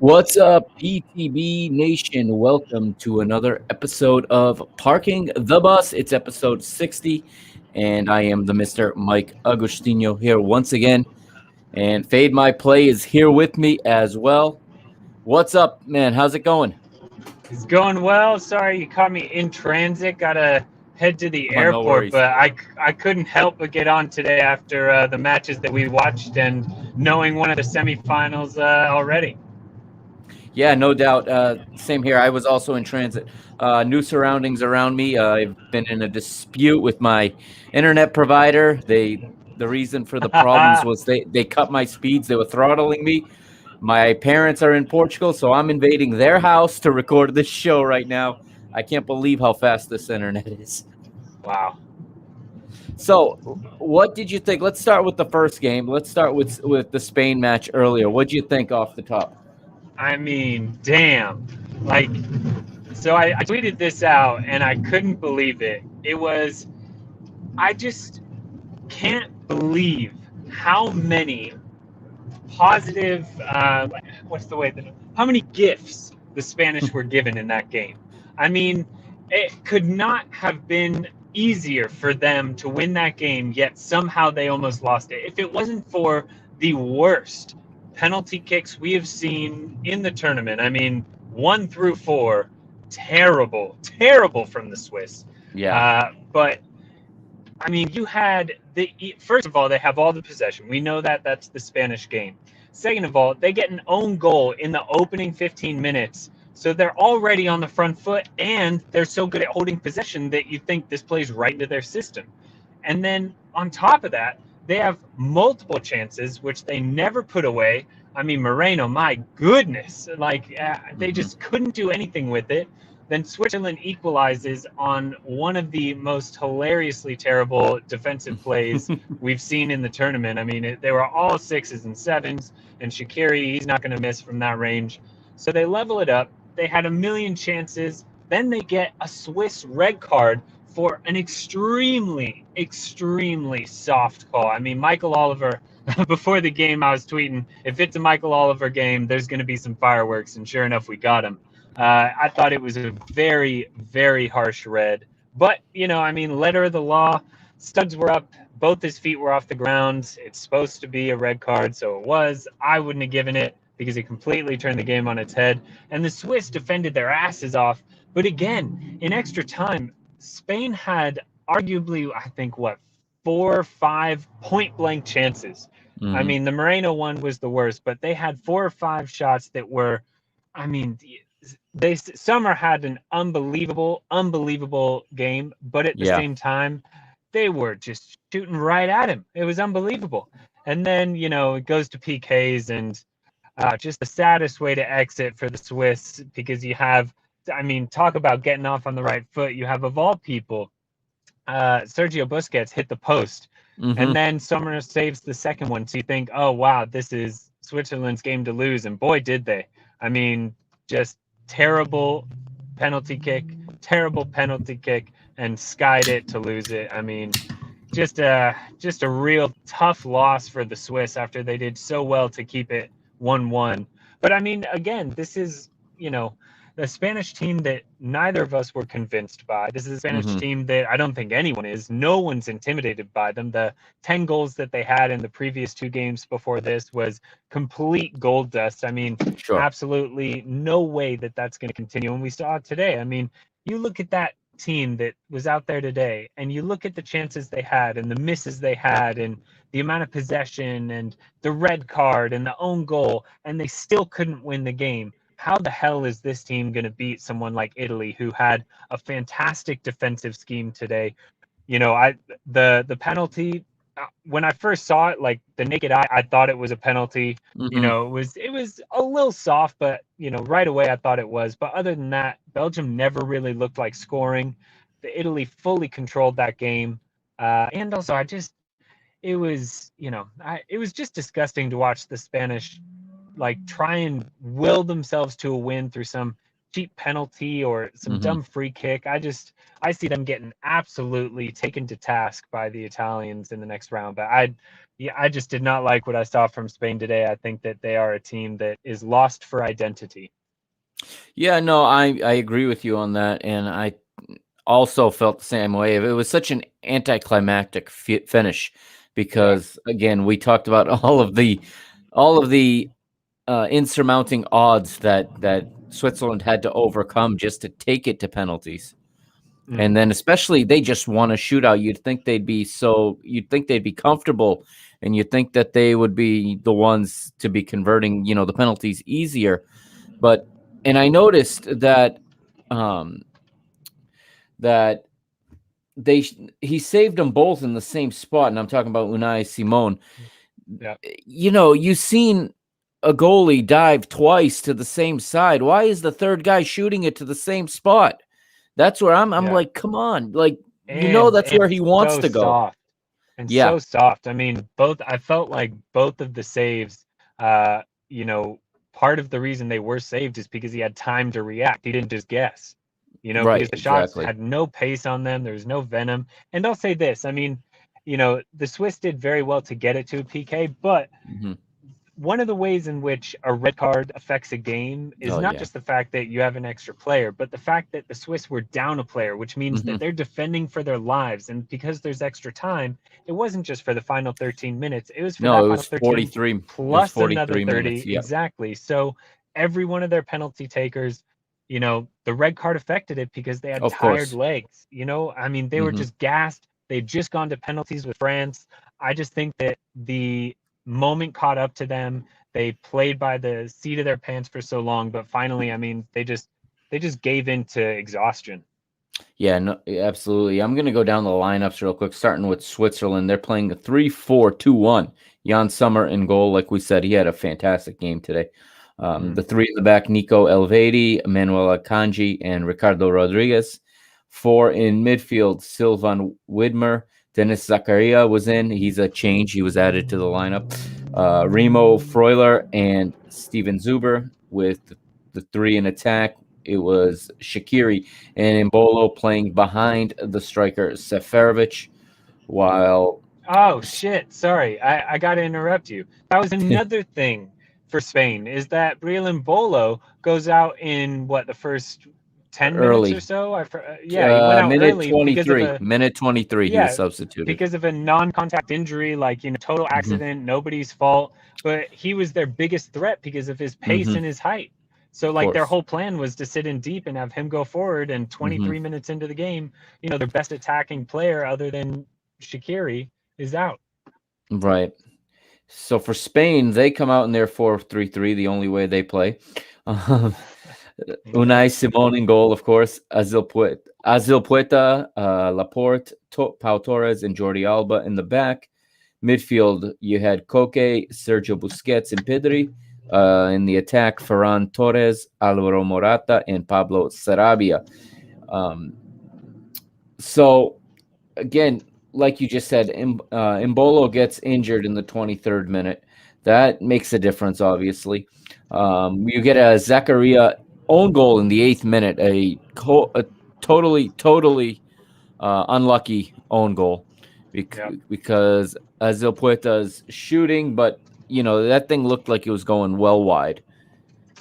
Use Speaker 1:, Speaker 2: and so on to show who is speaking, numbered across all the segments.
Speaker 1: What's up, PTB Nation? Welcome to another episode of Parking the Bus. It's episode 60, and I am the Mr. Mike Agostinho here once again. And Fade My Play is here with me as well. What's up, man? How's it going?
Speaker 2: It's going well. Sorry you caught me in transit. Gotta head to the
Speaker 1: Oh, no
Speaker 2: airport,
Speaker 1: worries.
Speaker 2: but I couldn't help but get on today after the matches that we watched and knowing one of the semifinals already.
Speaker 1: Yeah, no doubt. Same here. I was also in transit. New surroundings around me. I've been in a dispute with my internet provider. The reason for the problems was they cut my speeds. They were throttling me. My parents are in Portugal, so I'm invading their house to record this show right now. I can't believe how fast this internet is.
Speaker 2: Wow.
Speaker 1: So, what did you think? Let's start with the first game. Let's start with the Spain match earlier. What did you think off the top?
Speaker 2: I mean, damn. Like, so I tweeted this out and I couldn't believe it. I just can't believe how many positive, what's the way that, how many gifts the Spanish were given in that game. I mean, it could not have been easier for them to win that game, yet somehow they almost lost it. If it wasn't for the worst penalty kicks we have seen in the tournament, I mean, 1 through 4, terrible, terrible from the Swiss.
Speaker 1: Yeah.
Speaker 2: But I mean, first of all, they have all the possession. We know that that's the Spanish game. Second of all, they get an own goal in the opening 15 minutes. So they're already on the front foot and they're so good at holding possession that you think this plays right into their system. And then on top of that, they have multiple chances, which they never put away. I mean, Moreno, my goodness, they just couldn't do anything with it. Then Switzerland equalizes on one of the most hilariously terrible defensive plays we've seen in the tournament. I mean, they were all 6s and 7s, and Shaqiri, he's not going to miss from that range. So they level it up. They had a million chances. Then they get a Swiss red card for an extremely, extremely soft call. I mean, Michael Oliver, before the game, I was tweeting, if it's a Michael Oliver game, there's going to be some fireworks. And sure enough, we got him. I thought it was a very, very harsh red. But, I mean, letter of the law, studs were up. Both his feet were off the ground. It's supposed to be a red card, so it was. I wouldn't have given it because it completely turned the game on its head. And the Swiss defended their asses off. But again, in extra time, Spain had arguably, I think, 4 or 5 point-blank chances. I
Speaker 1: Mhm.
Speaker 2: mean, the Moreno one was the worst, but they had 4 or 5 shots that were, I mean, Summer had an unbelievable game, but at the
Speaker 1: Yeah.
Speaker 2: same time, they were just shooting right at him. It was unbelievable. And then, it goes to PKs and just the saddest way to exit for the Swiss because I mean, talk about getting off on the right foot. You have, of all people, Sergio Busquets hit the post, and
Speaker 1: Mhm.
Speaker 2: then Sommer saves the second one. So you think, oh, wow, this is Switzerland's game to lose. And boy, did they. I mean, just terrible terrible penalty kick, and skied it to lose it. I mean, just a real tough loss for the Swiss after they did so well to keep it 1-1. But I mean, again, this is, the Spanish team that neither of us were convinced by. This is a Spanish
Speaker 1: Mhm.
Speaker 2: team that I don't think anyone is. No one's intimidated by them. The 10 goals that they had in the previous 2 games before this was complete gold dust. I mean,
Speaker 1: Sure.
Speaker 2: absolutely no way that that's going to continue. And we saw it today. I mean, you look at that team that was out there today and you look at the chances they had and the misses they had and the amount of possession and the red card and the own goal, and they still couldn't win the game. How the hell is this team going to beat someone like Italy, who had a fantastic defensive scheme today? The penalty, when I first saw it, like the naked eye, I thought it was a penalty.
Speaker 1: Mhm.
Speaker 2: It was a little soft, but right away I thought it was. But other than that, Belgium never really looked like scoring. The Italy fully controlled that game, and also it was just disgusting to watch the Spanish like try and will themselves to a win through some cheap penalty or some
Speaker 1: Hmm.
Speaker 2: dumb free kick. I see them getting absolutely taken to task by the Italians in the next round. But I just did not like what I saw from Spain today. I think that they are a team that is lost for identity.
Speaker 1: Yeah, no, I agree with you on that, and I also felt the same way. It was such an anticlimactic finish
Speaker 2: Yeah.
Speaker 1: because again, we talked about all of the insurmounting odds that Switzerland had to overcome just to take it to penalties.
Speaker 2: Mm.
Speaker 1: And then especially they just won a shootout. You'd think they'd be comfortable and you'd think that they would be the ones to be converting, the penalties easier. But and I noticed um that he saved them both in the same spot, and I'm talking about Unai Simon.
Speaker 2: Yeah.
Speaker 1: You've seen a goalie dive twice to the same side. Why is the third guy shooting it to the same spot? That's where I'm
Speaker 2: Yeah.
Speaker 1: like, come on. Like, that's
Speaker 2: And
Speaker 1: where he wants
Speaker 2: so
Speaker 1: to go.
Speaker 2: soft. And
Speaker 1: Yeah,
Speaker 2: so soft. I mean, I felt like both of the saves, uh, you know, part of the reason they were saved is because he had time to react. He didn't just guess, because
Speaker 1: right,
Speaker 2: the shots
Speaker 1: exactly.
Speaker 2: had no pace on them. There was no venom. And I'll say this, I mean, the Swiss did very well to get it to a PK, but
Speaker 1: Hmm.
Speaker 2: one of the ways in which a red card affects a game is
Speaker 1: Oh
Speaker 2: not
Speaker 1: yeah.
Speaker 2: just the fact that you have an extra player, but the fact that the Swiss were down a player, which means
Speaker 1: Hmm.
Speaker 2: that they're defending for their lives. And because there's extra time, it wasn't just for the final 13 minutes, it was for
Speaker 1: No,
Speaker 2: that
Speaker 1: it
Speaker 2: final
Speaker 1: was
Speaker 2: 13
Speaker 1: 43. It was
Speaker 2: plus another
Speaker 1: 43 minutes.
Speaker 2: 30.
Speaker 1: Yep.
Speaker 2: Exactly. So every one of their penalty takers, the red card affected it because they had
Speaker 1: Of
Speaker 2: tired
Speaker 1: course.
Speaker 2: legs. I mean, they were
Speaker 1: Hmm.
Speaker 2: just gassed. They'd just gone to penalties with France. I just think that the moment caught up to them. They played by the seat of their pants for so long, but finally, I mean, they just gave in to exhaustion.
Speaker 1: Yeah, no, absolutely. I'm going to go down the lineups real quick, starting with Switzerland. They're playing a 3-4-2-1. Jan Sommer in goal. Like we said, he had a fantastic game today.
Speaker 2: Mm.
Speaker 1: The three in the back, Nico Elvedi, Manuel Akanji, and Ricardo Rodriguez. Four in midfield, Sylvan Widmer. Dennis Zakaria was in. He's a change. He was added to the lineup. Remo Freuler and Steven Zuber with the three in attack. It was Shaqiri and Mbolo playing behind the striker Seferovic, while
Speaker 2: Oh shit! Sorry, I got to interrupt you. That was another thing for Spain is that Breel Bolo goes out in what the first 10 minutes or
Speaker 1: early
Speaker 2: so. Yeah, he went out
Speaker 1: minute
Speaker 2: early because of
Speaker 1: 23,
Speaker 2: a
Speaker 1: minute 23, he was
Speaker 2: yeah,
Speaker 1: substituted.
Speaker 2: because of a non-contact injury, like total
Speaker 1: Hmm.
Speaker 2: accident, nobody's fault. But he was their biggest threat because of his pace
Speaker 1: Hmm.
Speaker 2: and his height. So
Speaker 1: Of
Speaker 2: like their
Speaker 1: course.
Speaker 2: whole plan was to sit in deep and have him go forward. And
Speaker 1: Hmm.
Speaker 2: 23 minutes into the game, their best attacking player other than Shaqiri is out.
Speaker 1: Right. So for Spain, they come out in their 4-3-3, the only way they play. Um, Unai Simon in goal, of course. Azil Pueta, Laporte, Pau Torres, and Jordi Alba in the back. Midfield, you had Koke, Sergio Busquets, and Pedri. In the attack, Ferran Torres, Alvaro Morata, and Pablo Sarabia. Um, so again, like you just said, Mbolo gets injured in the 23rd minute. That makes a difference, obviously. You get a Zakaria own goal in the 8th minute, a totally unlucky own goal
Speaker 2: Yeah.
Speaker 1: because Azilpueta's shooting, but that thing looked like it was going well wide,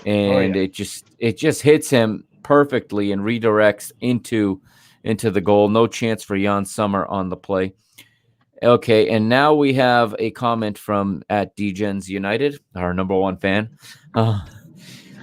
Speaker 2: Oh
Speaker 1: and
Speaker 2: yeah.
Speaker 1: it just hits him perfectly and redirects into the goal. No chance for Jan Sommer on the play. Okay, and now we have a comment from at Degens United, our number one fan. Uh,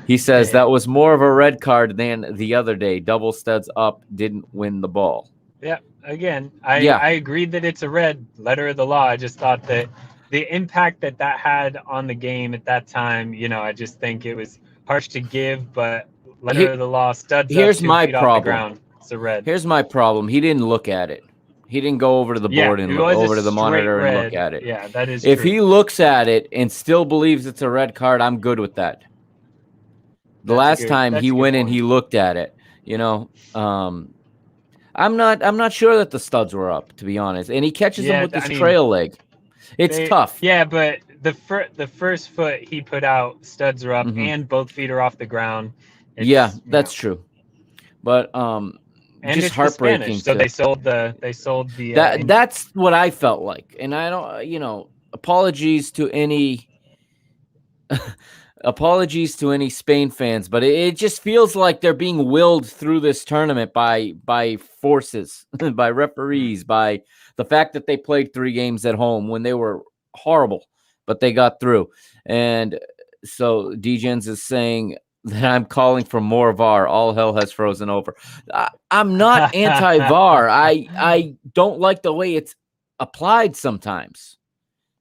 Speaker 1: he says that was more of a red card than the other day. Double studs up, didn't win the ball.
Speaker 2: Yeah, again, I
Speaker 1: Yeah,
Speaker 2: I agreed that it's a red letter of the law. I just thought that the impact that had on the game at that time, I just think it was harsh to give, but letter of
Speaker 1: he,
Speaker 2: the law, studs up
Speaker 1: here's
Speaker 2: two
Speaker 1: my
Speaker 2: feet off the
Speaker 1: problem.
Speaker 2: ground. It's a red.
Speaker 1: Here's my problem. He didn't look at it. He didn't go over to the
Speaker 2: Yeah,
Speaker 1: board
Speaker 2: it
Speaker 1: and
Speaker 2: was a
Speaker 1: over to the
Speaker 2: straight
Speaker 1: monitor and look
Speaker 2: red.
Speaker 1: at it.
Speaker 2: Yeah, that is
Speaker 1: If
Speaker 2: true.
Speaker 1: he looks at it and still believes it's a red card, I'm good with that. The
Speaker 2: That's a
Speaker 1: last
Speaker 2: good
Speaker 1: time he
Speaker 2: that's a good
Speaker 1: went and
Speaker 2: point.
Speaker 1: he looked at it, you know, um, I'm not sure that the studs were up, to be honest. And he catches them
Speaker 2: Yeah,
Speaker 1: with his
Speaker 2: I mean,
Speaker 1: trail leg. It's tough.
Speaker 2: yeah, but the first foot he put out, studs are up
Speaker 1: Hmm.
Speaker 2: and both feet are off the ground.
Speaker 1: Yeah,
Speaker 2: It's
Speaker 1: that's true. But
Speaker 2: and
Speaker 1: just
Speaker 2: it's the Spanish,
Speaker 1: heartbreaking
Speaker 2: so
Speaker 1: to
Speaker 2: they sold the
Speaker 1: that's what I felt like. And I don't, apologies to any apologies to any Spain fans, but it just feels like they're being willed through this tournament by forces, by referees, by the fact that they played 3 games at home when they were horrible, but they got through. And so Degens is saying that I'm calling for more VAR. All hell has frozen over. I'm not anti-VAR. I don't like the way it's applied sometimes.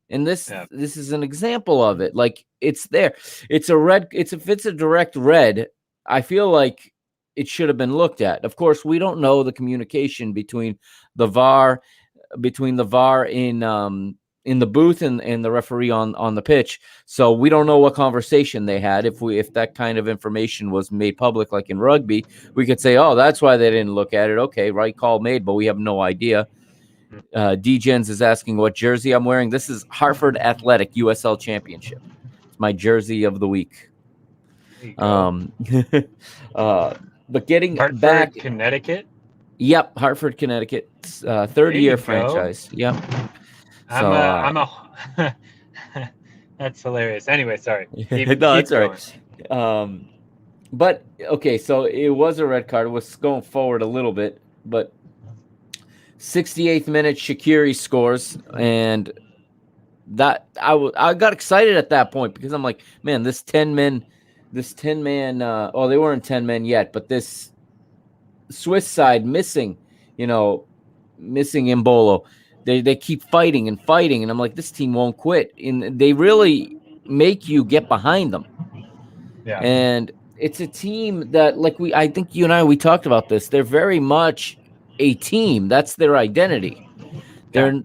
Speaker 1: And
Speaker 2: yeah,
Speaker 1: this is an example of it. Like, it's there. It's a red. If it's a direct red, I feel like it should have been looked at. Of course, we don't know the communication the VAR, between the VAR in the booth and the referee on the pitch. So we don't know what conversation they had. If that kind of information was made public, like in rugby, we could say, oh, that's why they didn't look at it. Okay, right call made, but we have no idea. Degens is asking what jersey I'm wearing. This is Hartford Athletic USL Championship. It's my jersey of the week.
Speaker 2: there you go.
Speaker 1: But getting back,
Speaker 2: Hartford, Connecticut.
Speaker 1: yep, Hartford, Connecticut, third
Speaker 2: There you
Speaker 1: year
Speaker 2: go.
Speaker 1: franchise. Yep.
Speaker 2: I'm
Speaker 1: So
Speaker 2: a I'm a that's hilarious. Anyway, sorry.
Speaker 1: no,
Speaker 2: Keep
Speaker 1: that's all
Speaker 2: going.
Speaker 1: right. But okay, so it was a red card. It was going forward a little bit, but 68th minute, Shaqiri scores, and that I got excited at that point because I'm like, man, this 10 man, oh, they weren't 10 men yet, but this Swiss side missing, missing Imbolo. They keep fighting and fighting, and I'm like, this team won't quit. And they really make you get behind them.
Speaker 2: Yeah,
Speaker 1: And it's a team that, like, I think you and we talked about this. They're very much a team. That's their identity.
Speaker 2: yeah.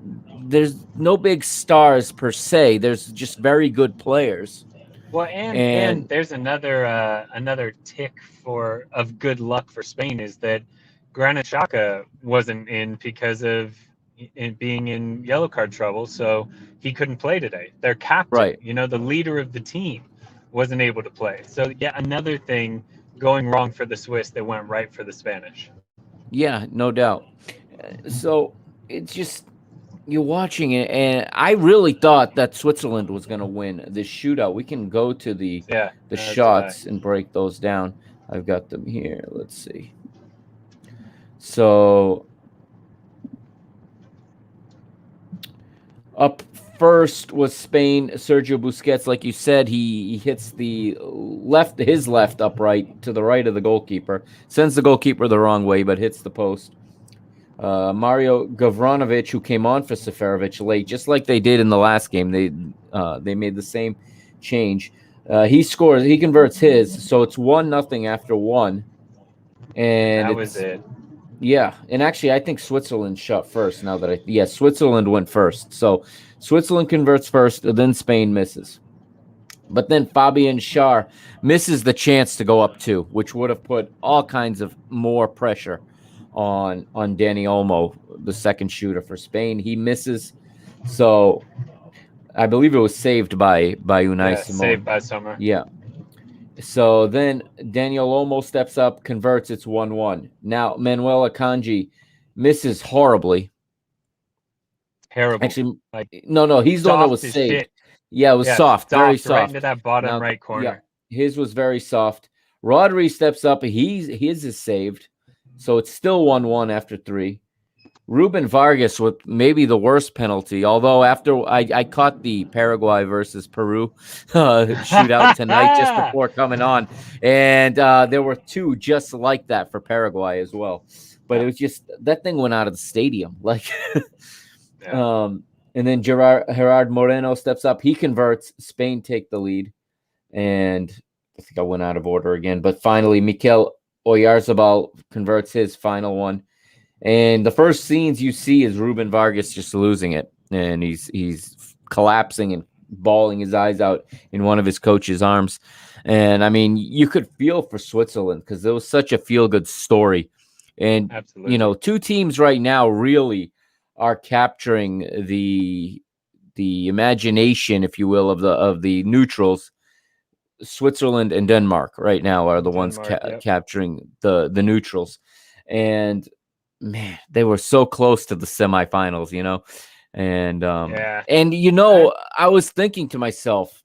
Speaker 1: There's no big stars per se. There's just very good players.
Speaker 2: Well, and
Speaker 1: And
Speaker 2: there's another tick for of good luck for Spain is that Granit Xhaka wasn't in because of being in yellow card trouble, so he couldn't play today. Their captain,
Speaker 1: right.
Speaker 2: the leader of the team, wasn't able to play. So yeah, another thing going wrong for the Swiss that went right for the Spanish.
Speaker 1: Yeah, no doubt. So it's just, you're watching it, and I really thought that Switzerland was going to win this shootout. We can go to the
Speaker 2: Yeah, as did I.
Speaker 1: shots and break those down. I've got them here. Let's see. So up first was Spain. Sergio Busquets, like you said, he hits his left upright to the right of the goalkeeper, sends the goalkeeper the wrong way, but hits the post. Mario Gavranovic, who came on for Seferovic late, just like they did in the last game. They made the same change. He scores. He converts his, so it's 1-0 after one, and
Speaker 2: That was
Speaker 1: it's
Speaker 2: it.
Speaker 1: yeah. And actually, I think Switzerland shot first. Now that Switzerland went first. So Switzerland converts first, and then Spain misses. But then Fabian Schär misses the chance to go up 2, which would have put all kinds of more pressure on Dani Olmo, the second shooter for Spain. He misses. So I believe it was saved by Unai
Speaker 2: Yeah,
Speaker 1: Simon.
Speaker 2: saved by Sommer.
Speaker 1: Yeah. So then Daniel Olmo steps up, converts. It's 1-1. Now Manuel Akanji misses horribly.
Speaker 2: Terrible.
Speaker 1: Actually,
Speaker 2: Like
Speaker 1: no, he's the one that was
Speaker 2: soft as
Speaker 1: saved.
Speaker 2: shit.
Speaker 1: Yeah, it was
Speaker 2: Yeah,
Speaker 1: soft, very
Speaker 2: soft right into
Speaker 1: soft.
Speaker 2: that bottom
Speaker 1: Now,
Speaker 2: right
Speaker 1: yeah,
Speaker 2: corner.
Speaker 1: his was very soft. Rodri steps up. His is saved. So it's still 1-1 after 3. Ruben Vargas with maybe the worst penalty, although after I caught the Paraguay versus Peru shootout tonight just before coming on, and there were 2 just like that for Paraguay as well. But
Speaker 2: Yeah.
Speaker 1: it was just, that thing went out of the stadium. Like,
Speaker 2: Yeah.
Speaker 1: and then Gerard Moreno steps up. He converts. Spain take the lead. And I think I went out of order again. But finally, Mikel Oyarzabal converts his final one. And the first scenes you see is Ruben Vargas just losing it. And he's collapsing and bawling his eyes out in one of his coach's arms. And I mean, you could feel for Switzerland because it was such a feel-good story. And,
Speaker 2: Absolutely.
Speaker 1: 2 teams right now really are capturing the imagination, if you will, of the neutrals. Switzerland and Denmark right now are the ones
Speaker 2: Denmark. Yep.
Speaker 1: capturing the neutrals, and man, they were so close to the semifinals, and
Speaker 2: Yeah. I,
Speaker 1: I was thinking to myself,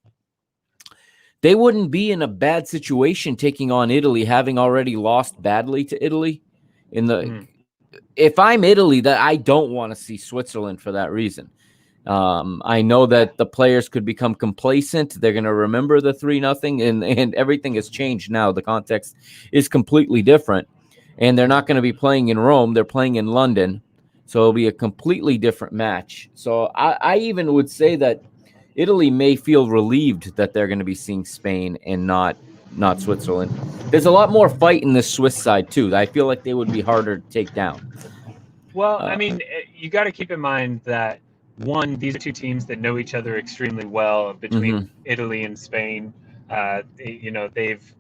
Speaker 1: they wouldn't be in a bad situation taking on Italy, having already lost badly to Italy. In the
Speaker 2: mm,
Speaker 1: If I'm Italy, that I don't want to see Switzerland for that reason. I know
Speaker 2: yeah.
Speaker 1: that the players could become complacent. They're going to remember the 3-0, and everything has changed now. The context is completely different, and they're not going to be playing in Rome. They're playing in London, so it'll be a completely different match. So I even would say that Italy may feel relieved that they're going to be seeing Spain and not Switzerland. There's a lot more fight in the Swiss side too. I feel like they would be harder to take down.
Speaker 2: Well, I
Speaker 1: Uh,
Speaker 2: mean, you got to keep in mind that one, these are two teams that know each other extremely well
Speaker 1: mm-hmm,
Speaker 2: between Italy and Spain. They've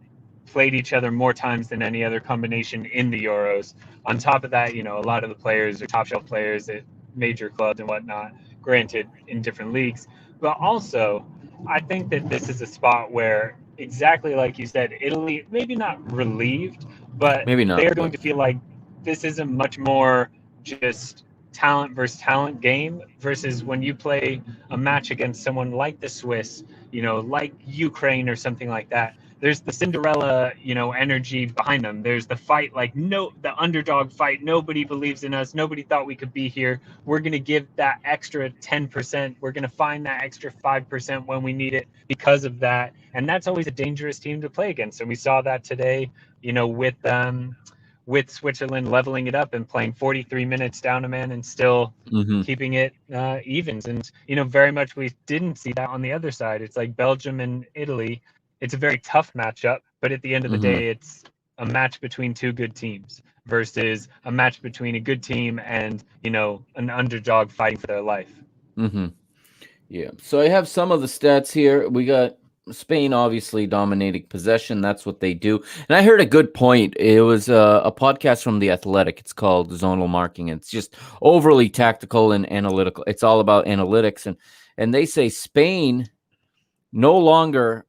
Speaker 2: played each other more times than any other combination in the Euros. On top of that, a lot of the players are top shelf players at major clubs and whatnot, granted, in different leagues. But also, I think that this is a spot where, exactly like you said, Italy, maybe not relieved, but
Speaker 1: maybe not,
Speaker 2: they're going
Speaker 1: but
Speaker 2: to feel like this isn't much more just talent versus talent game versus when you play a match against someone like the Swiss, like Ukraine or something like that. There's the Cinderella, energy behind them. There's the fight, like the underdog fight. Nobody believes in us. Nobody thought we could be here. We're gonna give that extra 10%. We're gonna find that extra 5% when we need it because of that. And that's always a dangerous team to play against. And we saw that today, with Switzerland leveling it up and playing 43 minutes down a man and still
Speaker 1: mm-hmm,
Speaker 2: keeping it evens. And, very much we didn't see that on the other side. It's like Belgium and Italy. It's a very tough matchup, but at the end of the
Speaker 1: mm-hmm.
Speaker 2: day, it's a match between two good teams versus a match between a good team and, an underdog fighting for their life.
Speaker 1: Mm-hmm. Yeah. So I have some of the stats here. We got Spain obviously dominating possession. That's what they do. And I heard a good point. It was a podcast from The Athletic. It's called Zonal Marking. It's just overly tactical and analytical. It's all about analytics. And they say Spain no longer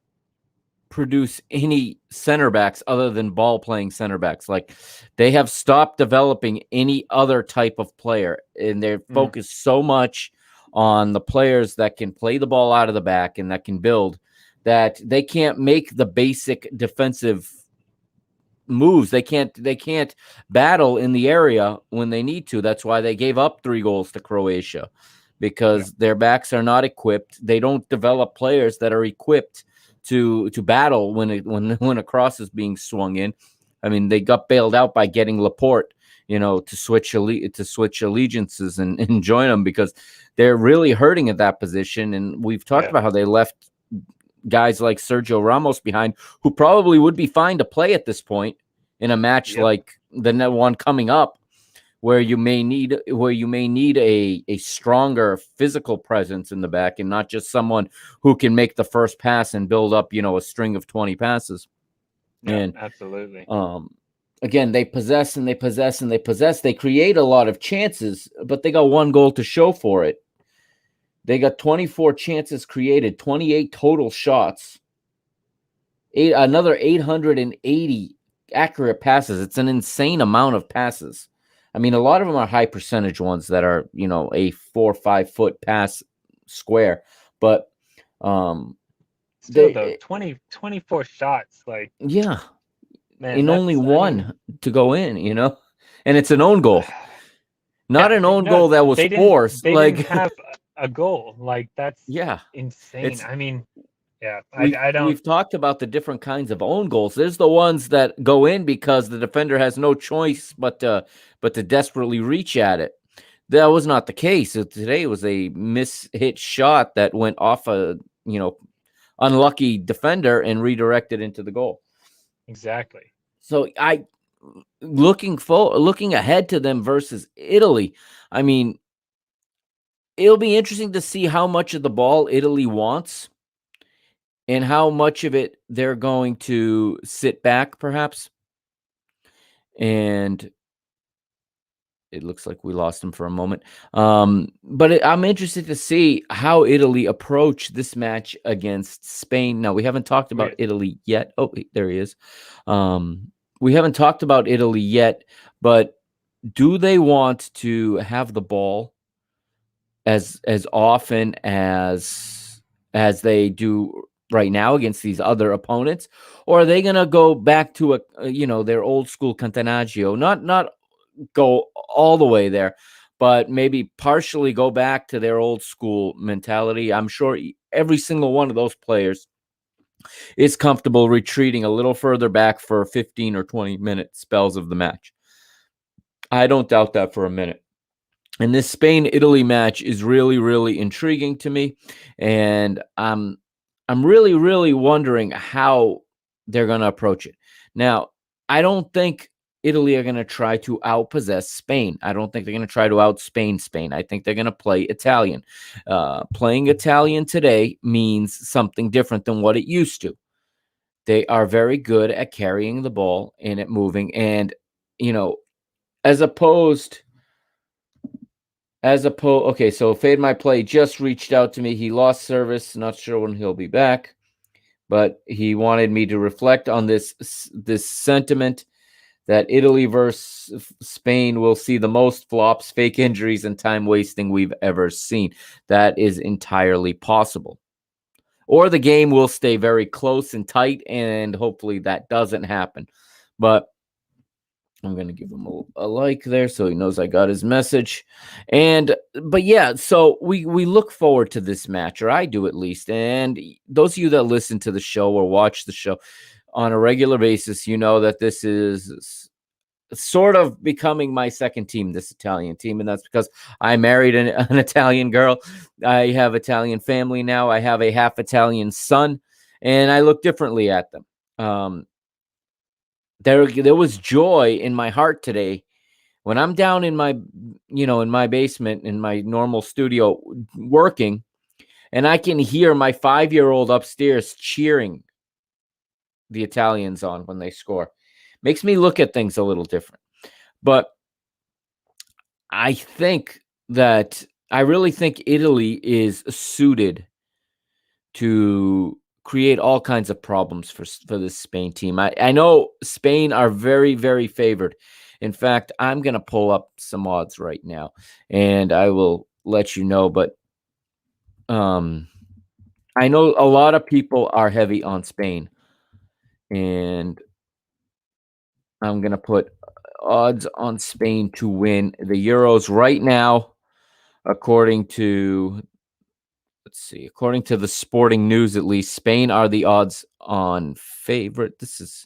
Speaker 1: produce any center backs other than ball playing center backs. Like they have stopped developing any other type of player, and they're
Speaker 2: Mm,
Speaker 1: focused so much on the players that can play the ball out of the back and that can build, that they can't make the basic defensive moves. They can't battle in the area when they need to. That's why they gave up 3 goals to Croatia,
Speaker 2: yeah,
Speaker 1: because their backs are not equipped. They don't develop players that are equipped to battle when a cross is being swung in. I mean, they got bailed out by getting Laporte, to switch allegiances and join them, because they're really hurting at that position. And we've talked
Speaker 2: yeah,
Speaker 1: about how they left guys like Sergio Ramos behind, who probably would be fine to play at this point in a match
Speaker 2: yep,
Speaker 1: like the one coming up, where you may need a stronger physical presence in the back, and not just someone who can make the first pass and build up, a string of 20 passes.
Speaker 2: yeah,
Speaker 1: And
Speaker 2: absolutely.
Speaker 1: um again, they possess and they possess and they possess. They create a lot of chances, but they got 1 goal to show for it. They got 24 chances created, 28 total shots, another 880 accurate passes. It's an insane amount of passes. I mean, a lot of them are high percentage ones that are, a 4 or 5 foot pass square, but
Speaker 2: Still, though,
Speaker 1: they
Speaker 2: 24 shots, like,
Speaker 1: yeah,
Speaker 2: man,
Speaker 1: in only
Speaker 2: that's, I mean,
Speaker 1: one to go in, and it's an own goal, not
Speaker 2: yeah,
Speaker 1: an own
Speaker 2: no,
Speaker 1: goal that was
Speaker 2: they didn't
Speaker 1: forced.
Speaker 2: they didn't
Speaker 1: Like,
Speaker 2: have a goal. Like, that's
Speaker 1: yeah,
Speaker 2: insane.
Speaker 1: it's
Speaker 2: I mean, yeah,
Speaker 1: we've
Speaker 2: I don't
Speaker 1: we've talked about the different kinds of own goals. There's the ones that go in because the defender has no choice but to desperately reach at it. That was not the case. Today it was a mishit shot that went off a unlucky defender and redirected into the goal.
Speaker 2: exactly.
Speaker 1: So looking ahead to them versus Italy. I mean, it'll be interesting to see how much of the ball Italy wants and how much of it they're going to sit back, perhaps, and It looks like we lost him for a moment. I'm interested to see how Italy approach this match against Spain. Now, we haven't talked about
Speaker 2: We-
Speaker 1: Italy yet. Oh, there he is. We haven't talked about Italy yet, but do they want to have the ball as often as they do right now against these other opponents, or are they going to go back to their old school Catenaccio, not go all the way there, but maybe partially go back to their old school mentality? I'm sure every single one of those players is comfortable retreating a little further back for 15 or 20-minute spells of the match. I don't doubt that for a minute. And this Spain-Italy match is really, really intriguing to me, and I'm really, really wondering how they're going to approach it. Now, I don't think Italy are going to try to outpossess Spain. I don't think they're going to try to out-Spain Spain. I think they're going to play Italian. Playing Italian today means something different than what it used to. They are very good at carrying the ball and at moving, and you know, as opposed okay, so Fade My Play just reached out to me. He lost service. Not sure when he'll be back, but he wanted me to reflect on this sentiment that Italy versus Spain will see the most flops, fake injuries, and time wasting we've ever seen. That is entirely possible. Or the game will stay very close and tight, and hopefully that doesn't happen. But I'm going to give him a like there so he knows I got his message. But yeah, so we look forward to this match, or I do at least. And those of you that listen to the show or watch the show on a regular basis, you know that this is sort of becoming my second team, this Italian team. And that's because I married an Italian girl. I have Italian family now. I have a half Italian son, and I look differently at them. There was joy in my heart today when I'm down in my basement in my normal studio working, and I can hear my 5-year-old upstairs cheering the Italians on when they score. Makes me look at things a little different. But I really think Italy is suited to create all kinds of problems for this Spain team. I know Spain are very, very favored. In fact, I'm going to pull up some odds right now, and I will let you know. But I know a lot of people are heavy on Spain, and I'm going to put odds on Spain to win the Euros right now, according to the Sporting News, at least. Spain are the odds on favorite. This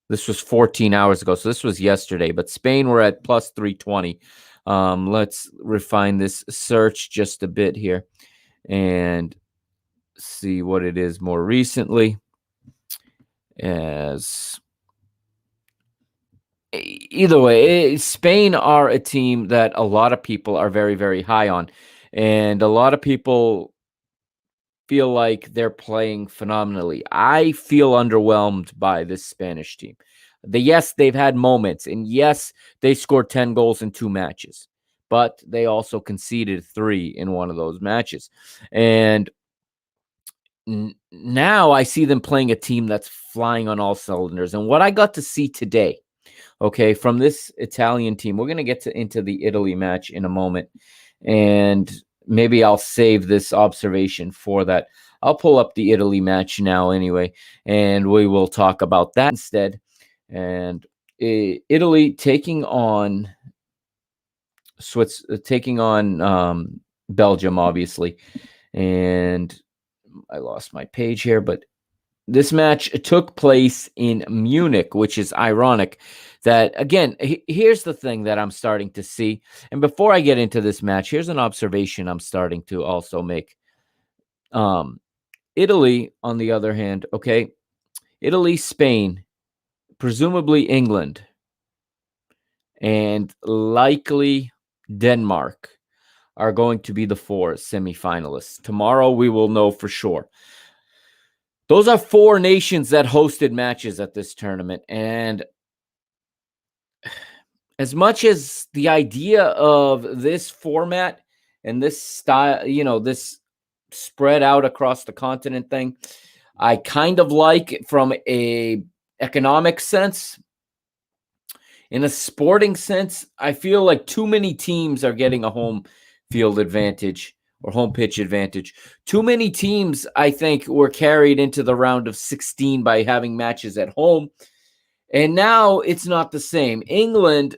Speaker 1: was 14 hours ago, so this was yesterday, but Spain were at plus 320. Let's refine this search just a bit here and see what it is more recently. As either way, Spain are a team that a lot of people are very, very high on, and a lot of people feel like they're playing phenomenally. I feel underwhelmed by this Spanish team. Yes, they've had moments, and yes, they scored 10 goals in 2 matches, but they also conceded 3 in one of those matches. And now I see them playing a team that's flying on all cylinders. And what I got to see today, okay, from this Italian team, we're going to get into the Italy match in a moment, and maybe I'll save this observation for that. I'll pull up the Italy match now anyway, and we will talk about that instead. And Italy taking on Belgium, obviously. And I lost my page here, but this match took place in Munich, which is ironic. That, again, here's the thing that I'm starting to see. And before I get into this match, here's an observation I'm starting to also make. Italy, on the other hand, okay, Italy, Spain, presumably England, and likely Denmark are going to be the 4 semifinalists. Tomorrow we will know for sure. Those are 4 nations that hosted matches at this tournament, and as much as the idea of this format and this style, this spread out across the continent thing, I kind of like from a economic sense. In a sporting sense, I feel like too many teams are getting a home field advantage or home pitch advantage. Too many teams, I think, were carried into the round of 16 by having matches at home. And now it's not the same. England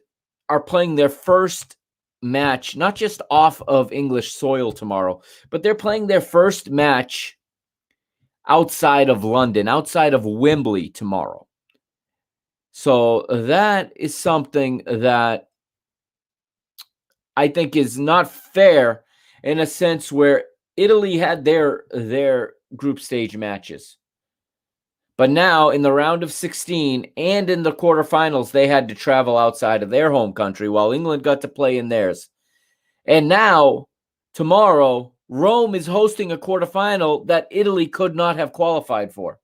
Speaker 1: are playing their first match, not just off of English soil tomorrow, but they're playing their first match outside of London, outside of Wembley tomorrow. So that is something that I think is not fair in a sense where Italy had their group stage matches. But now in the round of 16 and in the quarterfinals, they had to travel outside of their home country while England got to play in theirs. And now, tomorrow, Rome is hosting a quarterfinal that Italy could not have qualified for.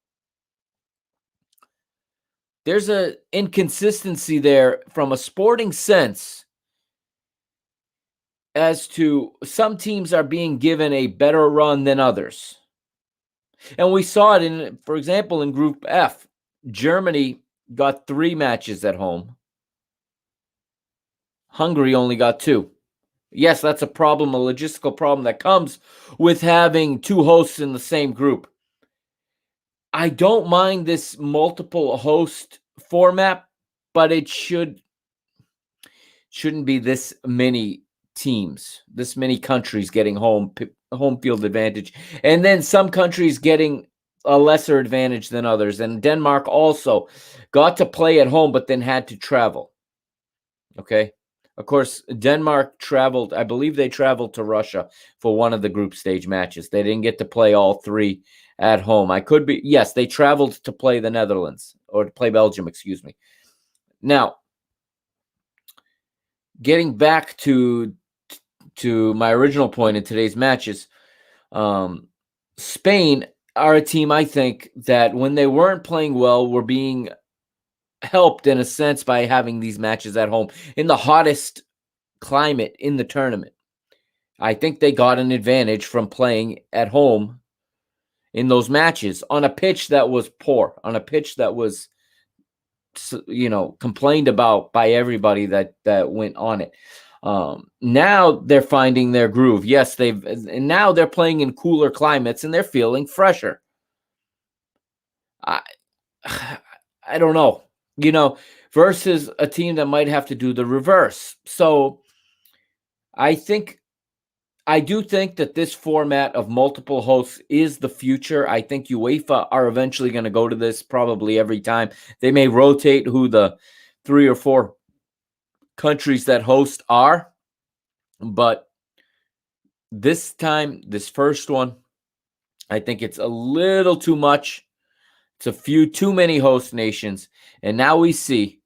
Speaker 1: There's an inconsistency there from a sporting sense as to some teams are being given a better run than others. And we saw it in, for example, in Group F. Germany got 3 matches at home. Hungary only got 2. Yes, that's a problem, a logistical problem that comes with having 2 hosts in the same group. I don't mind this multiple host format, but it shouldn't be this many teams, this many countries getting home field advantage, and then some countries getting a lesser advantage than others. And Denmark also got to play at home, but then had to travel. Okay. Of course, Denmark traveled, I believe they traveled to Russia for one of the group stage matches. They didn't get to play all 3 at home. Yes, they traveled to play the Netherlands or to play Belgium, excuse me. Now, getting back to my original point in today's matches, Spain are a team, I think, that when they weren't playing well, were being helped in a sense by having these matches at home in the hottest climate in the tournament. I think they got an advantage from playing at home in those matches on a pitch that was poor, on a pitch that was, complained about by everybody that went on it. Now they're finding their groove. Yes, and now they're playing in cooler climates and they're feeling fresher. I I don't know, versus a team that might have to do the reverse. So I do think that this format of multiple hosts is the future. I think UEFA are eventually going to go to this probably every time. They may rotate who the 3 or 4 countries that host are, but this time, this first one, I think it's a little too much. It's a few too many host nations. And now we see,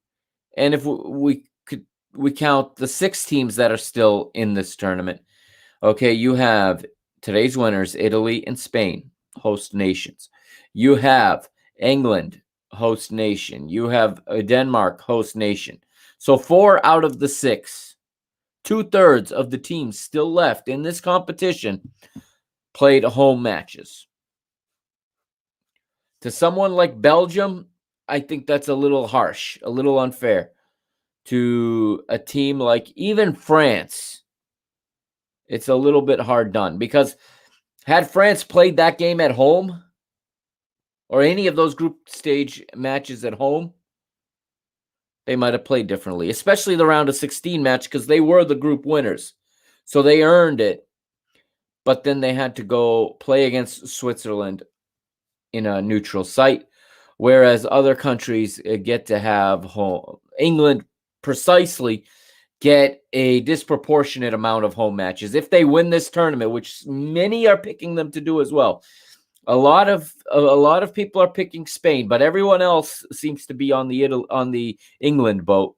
Speaker 1: and if we count the 6 teams that are still in this tournament. Okay, you have today's winners, Italy and Spain, host nations. You have England, host nation. You have Denmark, host nation. So 4 out of the 6, 2/3 of the teams still left in this competition played home matches. To someone like Belgium, I think that's a little harsh, a little unfair. To a team like even France, it's a little bit hard done because had France played that game at home or any of those group stage matches at home, they might have played differently, especially the round of 16 match because they were the group winners. So they earned it. But then they had to go play against Switzerland in a neutral site, whereas other countries get to have home. England precisely get a disproportionate amount of home matches if they win this tournament, which many are picking them to do as well. A lot of people are picking Spain, but everyone else seems to be on the England boat.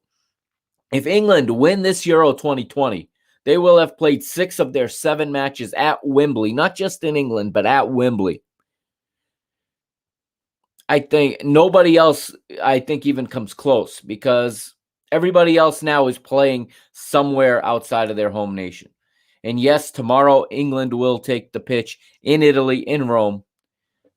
Speaker 1: If England win this Euro 2020, they will have played 6 of their 7 matches at Wembley, not just in England, but at Wembley. I think nobody else, even comes close because Everybody else now is playing somewhere outside of their home nation. And yes, tomorrow England will take the pitch in Italy, in Rome.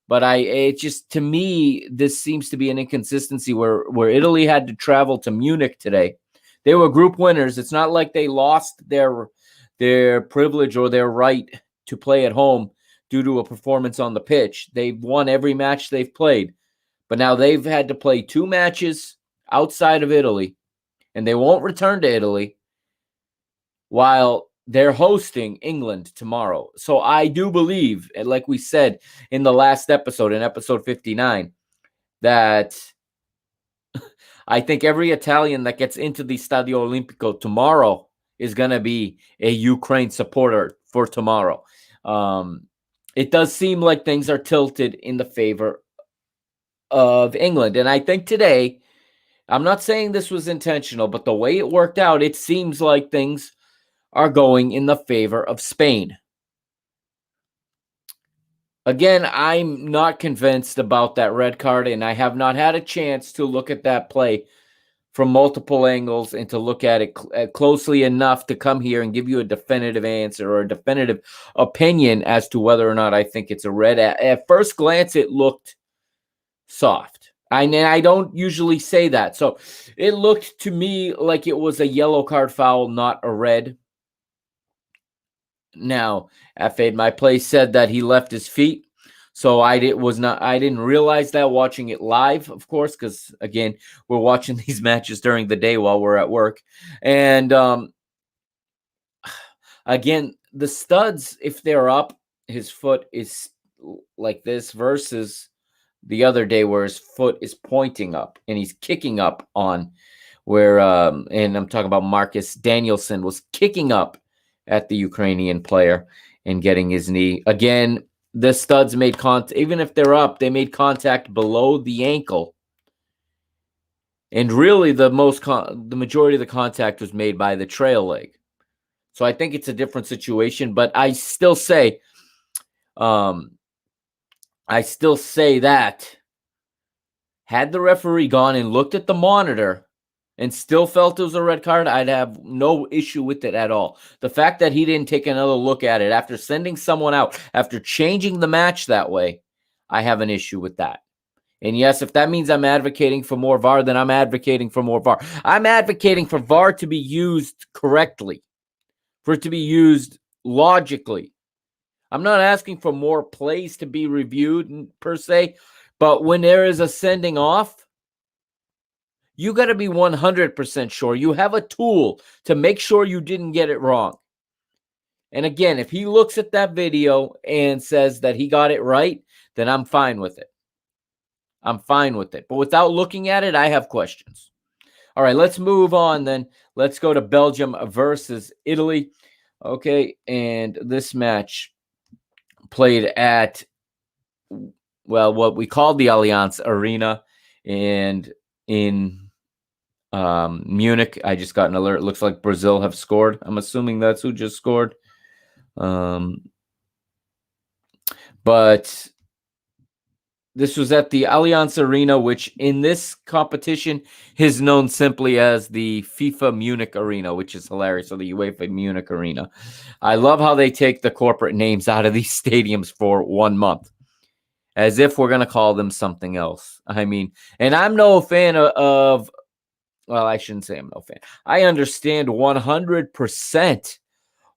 Speaker 1: But it just, to me, this seems to be an inconsistency where Italy had to travel to Munich today. They were group winners. It's not like they lost their privilege or their right to play at home due to a performance on the pitch. They've won every match they've played. But now they've had to play 2 matches outside of Italy, and they won't return to Italy while they're hosting England tomorrow. So I do believe, and like we said in the last episode, in episode 59, that I think every Italian that gets into the Stadio Olimpico tomorrow is going to be a Ukraine supporter for tomorrow. It does seem like things are tilted in the favor of England. And I think today, I'm not saying this was intentional, but the way it worked out, it seems like things are going in the favor of Spain. Again, I'm not convinced about that red card, and I have not had a chance to look at that play from multiple angles and to look at it closely enough to come here and give you a definitive answer or a definitive opinion as to whether or not I think it's a red. At first glance, it looked soft. I don't usually say that. So it looked to me like it was a yellow card foul, not a red. Now, Fade My Play said that he left his feet. So I didn't realize that watching it live, of course, because again, we're watching these matches during the day while we're at work. And again, the studs, if they're up, his foot is like this versus the other day where his foot is pointing up and he's kicking up on where and I'm talking about Marcus Danielson was kicking up at the Ukrainian player and getting his knee. Again, the studs made contact, even if they're up, they made contact below the ankle. And really the majority of the contact was made by the trail leg. So I think it's a different situation, but I still say that had the referee gone and looked at the monitor and still felt it was a red card, I'd have no issue with it at all. The fact that he didn't take another look at it after sending someone out, after changing the match that way, I have an issue with that. And yes, if that means I'm advocating for more VAR, then I'm advocating for more VAR. I'm advocating for VAR to be used correctly, for it to be used logically. I'm not asking for more plays to be reviewed per se, but when there is a sending off, you got to be 100% sure. You have a tool to make sure you didn't get it wrong. And again, if he looks at that video and says that he got it right, then I'm fine with it. I'm fine with it. But without looking at it, I have questions. All right, let's move on then. Let's go to Belgium versus Italy. Okay, and this match played at, well, what we called the Allianz Arena, and in Munich. I just got an alert. It looks like Brazil have scored. I'm assuming that's who just scored. But this was at the Allianz Arena, which in this competition is known simply as the FIFA Munich Arena, which is hilarious, or the UEFA Munich Arena. I love how they take the corporate names out of these stadiums for 1 month, as if we're going to call them something else. I mean, and I'm no fan of well, I shouldn't say I'm no fan. I understand 100%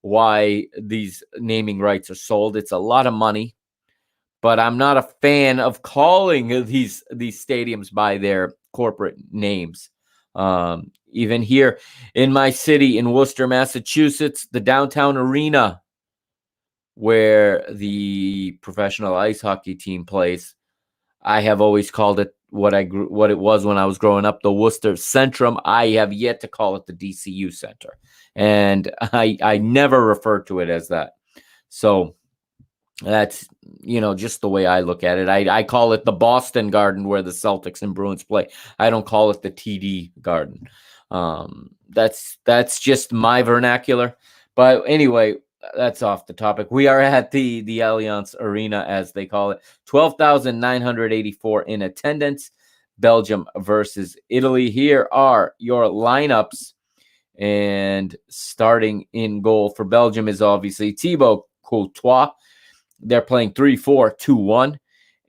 Speaker 1: why these naming rights are sold. It's a lot of money, but I'm not a fan of calling these stadiums by their corporate names. Even here in my city in Worcester, Massachusetts, the downtown arena where the professional ice hockey team plays, I have always called it what it was when I was growing up, the Worcester Centrum. I have yet to call it the DCU Center, and I never refer to it as that. So that's, just the way I look at it. I call it the Boston Garden where the Celtics and Bruins play. I don't call it the TD Garden. That's just my vernacular. But anyway, that's off the topic. We are at the Allianz Arena, as they call it. 12,984 in attendance. Belgium versus Italy. Here are your lineups. And starting in goal for Belgium is obviously Thibaut Courtois. They're playing 3-4-2-1.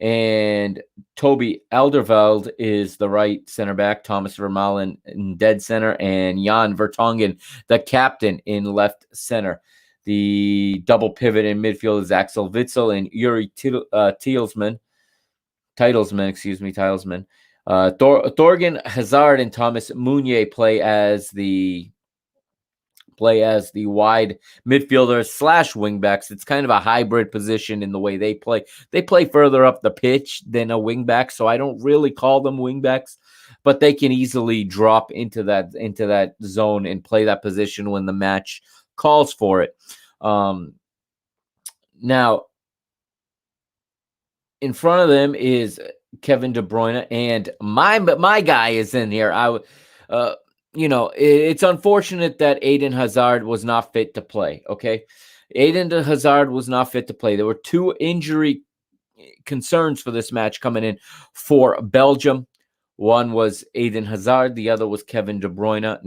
Speaker 1: And Toby Alderweireld is the right center back, Thomas Vermaelen in dead center, and Jan Vertonghen, the captain, in left center. The double pivot in midfield is Axel Witsel and Yuri Tielemans. Titelsman. Thorgan Hazard and Thomas Meunier play as the wide midfielders / wingbacks. It's kind of a hybrid position in the way they play. They play further up the pitch than a wingback, so I don't really call them wingbacks, but they can easily drop into that zone and play that position when the match calls for it. Now, in front of them is Kevin De Bruyne, and my guy is in here. It's unfortunate that Eden Hazard was not fit to play. Okay, Eden Hazard was not fit to play. There were 2 injury concerns for this match coming in for Belgium. One was Eden Hazard, the other was Kevin De Bruyne.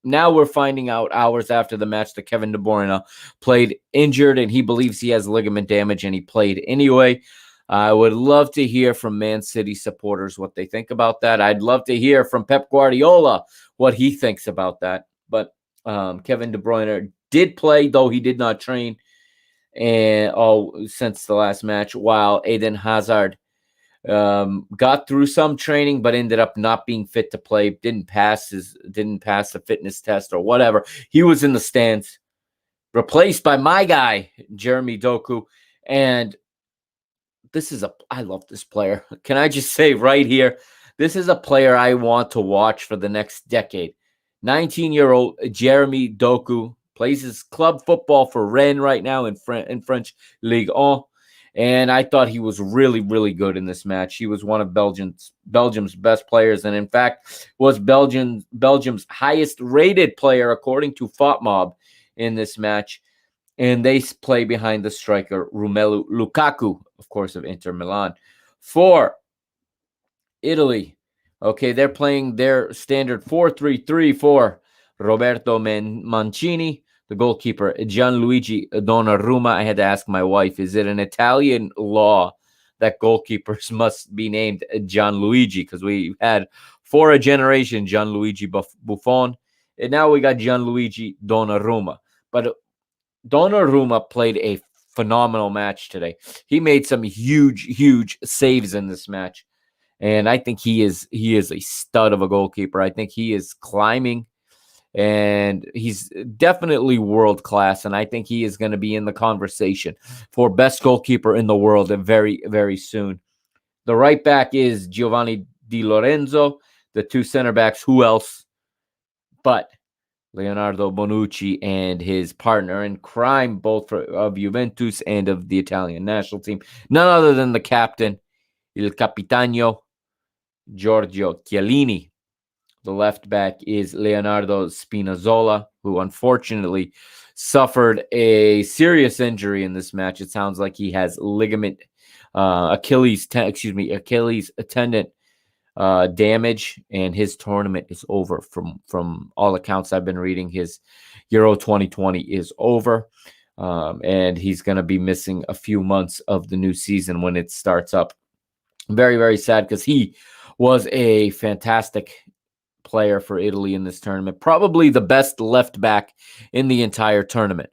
Speaker 1: Now we're finding out hours after the match that Kevin De Bruyne played injured, and he believes he has ligament damage, and he played anyway. I would love to hear from Man City supporters what they think about that. I'd love to hear from Pep Guardiola what he thinks about that. But Kevin De Bruyne did play, though he did not train since the last match, while Eden Hazard got through some training but ended up not being fit to play, didn't pass the fitness test or whatever. He was in the stands, replaced by my guy, Jeremy Doku. And I love this player. Can I just say right here, this is a player I want to watch for the next decade. 19-year-old Jeremy Doku plays his club football for Rennes right now in French Ligue 1. And I thought he was really, really good in this match. He was one of Belgium's best players, and in fact was Belgium's highest rated player according to FotMob in this match. And they play behind the striker Romelu Lukaku, of course, of Inter Milan. For Italy, okay, they're playing their standard 4-3-3 for Roberto Mancini, the goalkeeper, Gianluigi Donnarumma. I had to ask my wife, is it an Italian law that goalkeepers must be named Gianluigi? Because we had for a generation Gianluigi Buffon, and now we got Gianluigi Donnarumma. But Donnarumma played a phenomenal match today. He made some huge saves in this match. And I think he is a stud of a goalkeeper. I think he is climbing, and he's definitely world class. And I think he is going to be in the conversation for best goalkeeper in the world very, very soon. The right back is Giovanni Di Lorenzo. The 2 center backs, who else but Leonardo Bonucci and his partner in crime, both of Juventus and of the Italian national team. None other than the captain, Il Capitano, Giorgio Chiellini. The left back is Leonardo Spinazzola, who unfortunately suffered a serious injury in this match. It sounds like he has Achilles tendon damage, and his tournament is over. From all accounts I've been reading, his Euro 2020 is over, and he's going to be missing a few months of the new season when it starts up. Very, very sad, because he was a fantastic player for Italy in this tournament. Probably the best left back in the entire tournament.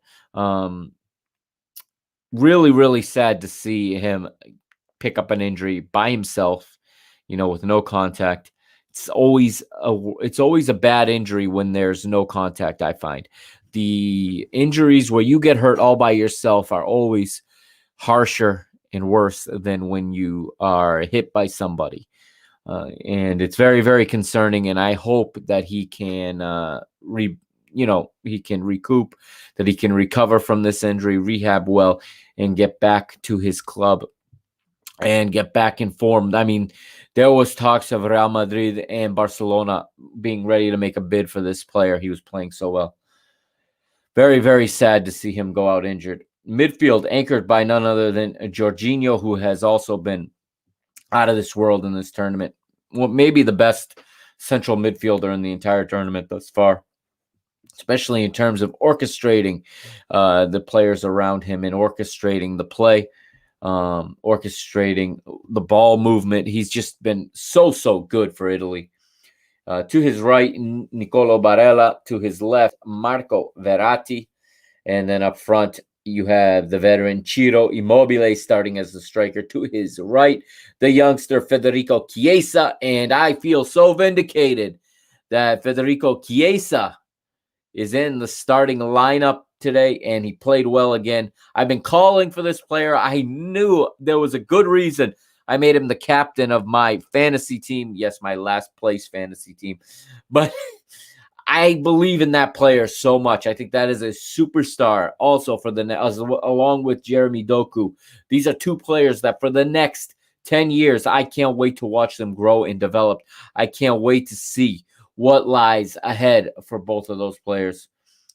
Speaker 1: Really, really sad to see him pick up an injury by himself, with no contact. It's always a bad injury when there's no contact, I find. The injuries where you get hurt all by yourself are always harsher and worse than when you are hit by somebody. And it's very, very concerning, and I hope that he can he can recoup, that he can recover from this injury, rehab well, and get back to his club and get back in form. I mean, there was talks of Real Madrid and Barcelona being ready to make a bid for this player. He was playing so well. Very, very sad to see him go out injured. Midfield anchored by none other than Jorginho, who has also been out of this world in this tournament. well, maybe the best central midfielder in the entire tournament thus far, especially in terms of orchestrating the players around him and orchestrating the play, orchestrating the ball movement. He's just been so good for Italy. To his right, Nicolo Barella. To his left, Marco Verratti. And then up front, you have the veteran Ciro Immobile starting as the striker. To his right, the youngster Federico Chiesa. And I feel so vindicated that Federico Chiesa is in the starting lineup today, and he played well again. I've been calling for this player. I knew there was a good reason I made him the captain of my fantasy team. Yes, my last place fantasy team. But I believe in that player so much. I think that is a superstar also for along with Jeremy Doku. These are two players that for the next 10 years, I can't wait to watch them grow and develop. I can't wait to see what lies ahead for both of those players.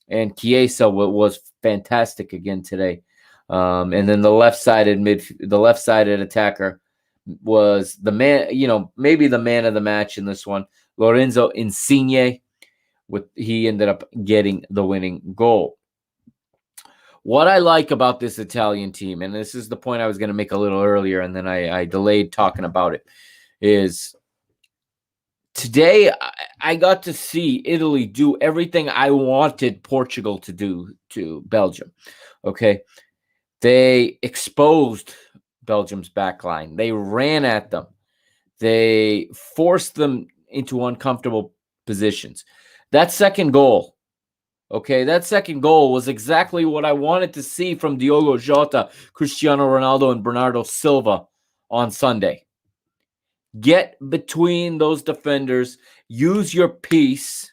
Speaker 1: And Chiesa was fantastic again today. And then the left-sided attacker was the man, maybe the man of the match in this one, Lorenzo Insigne. He ended up getting the winning goal. What I like about this Italian team, and this is the point I was going to make a little earlier, and then I delayed talking about it, is today I got to see Italy do everything I wanted Portugal to do to Belgium. Okay. They exposed Belgium's backline. They ran at them. They forced them into uncomfortable positions. That second goal was exactly what I wanted to see from Diogo Jota, Cristiano Ronaldo, and Bernardo Silva on Sunday. Get between those defenders, use your piece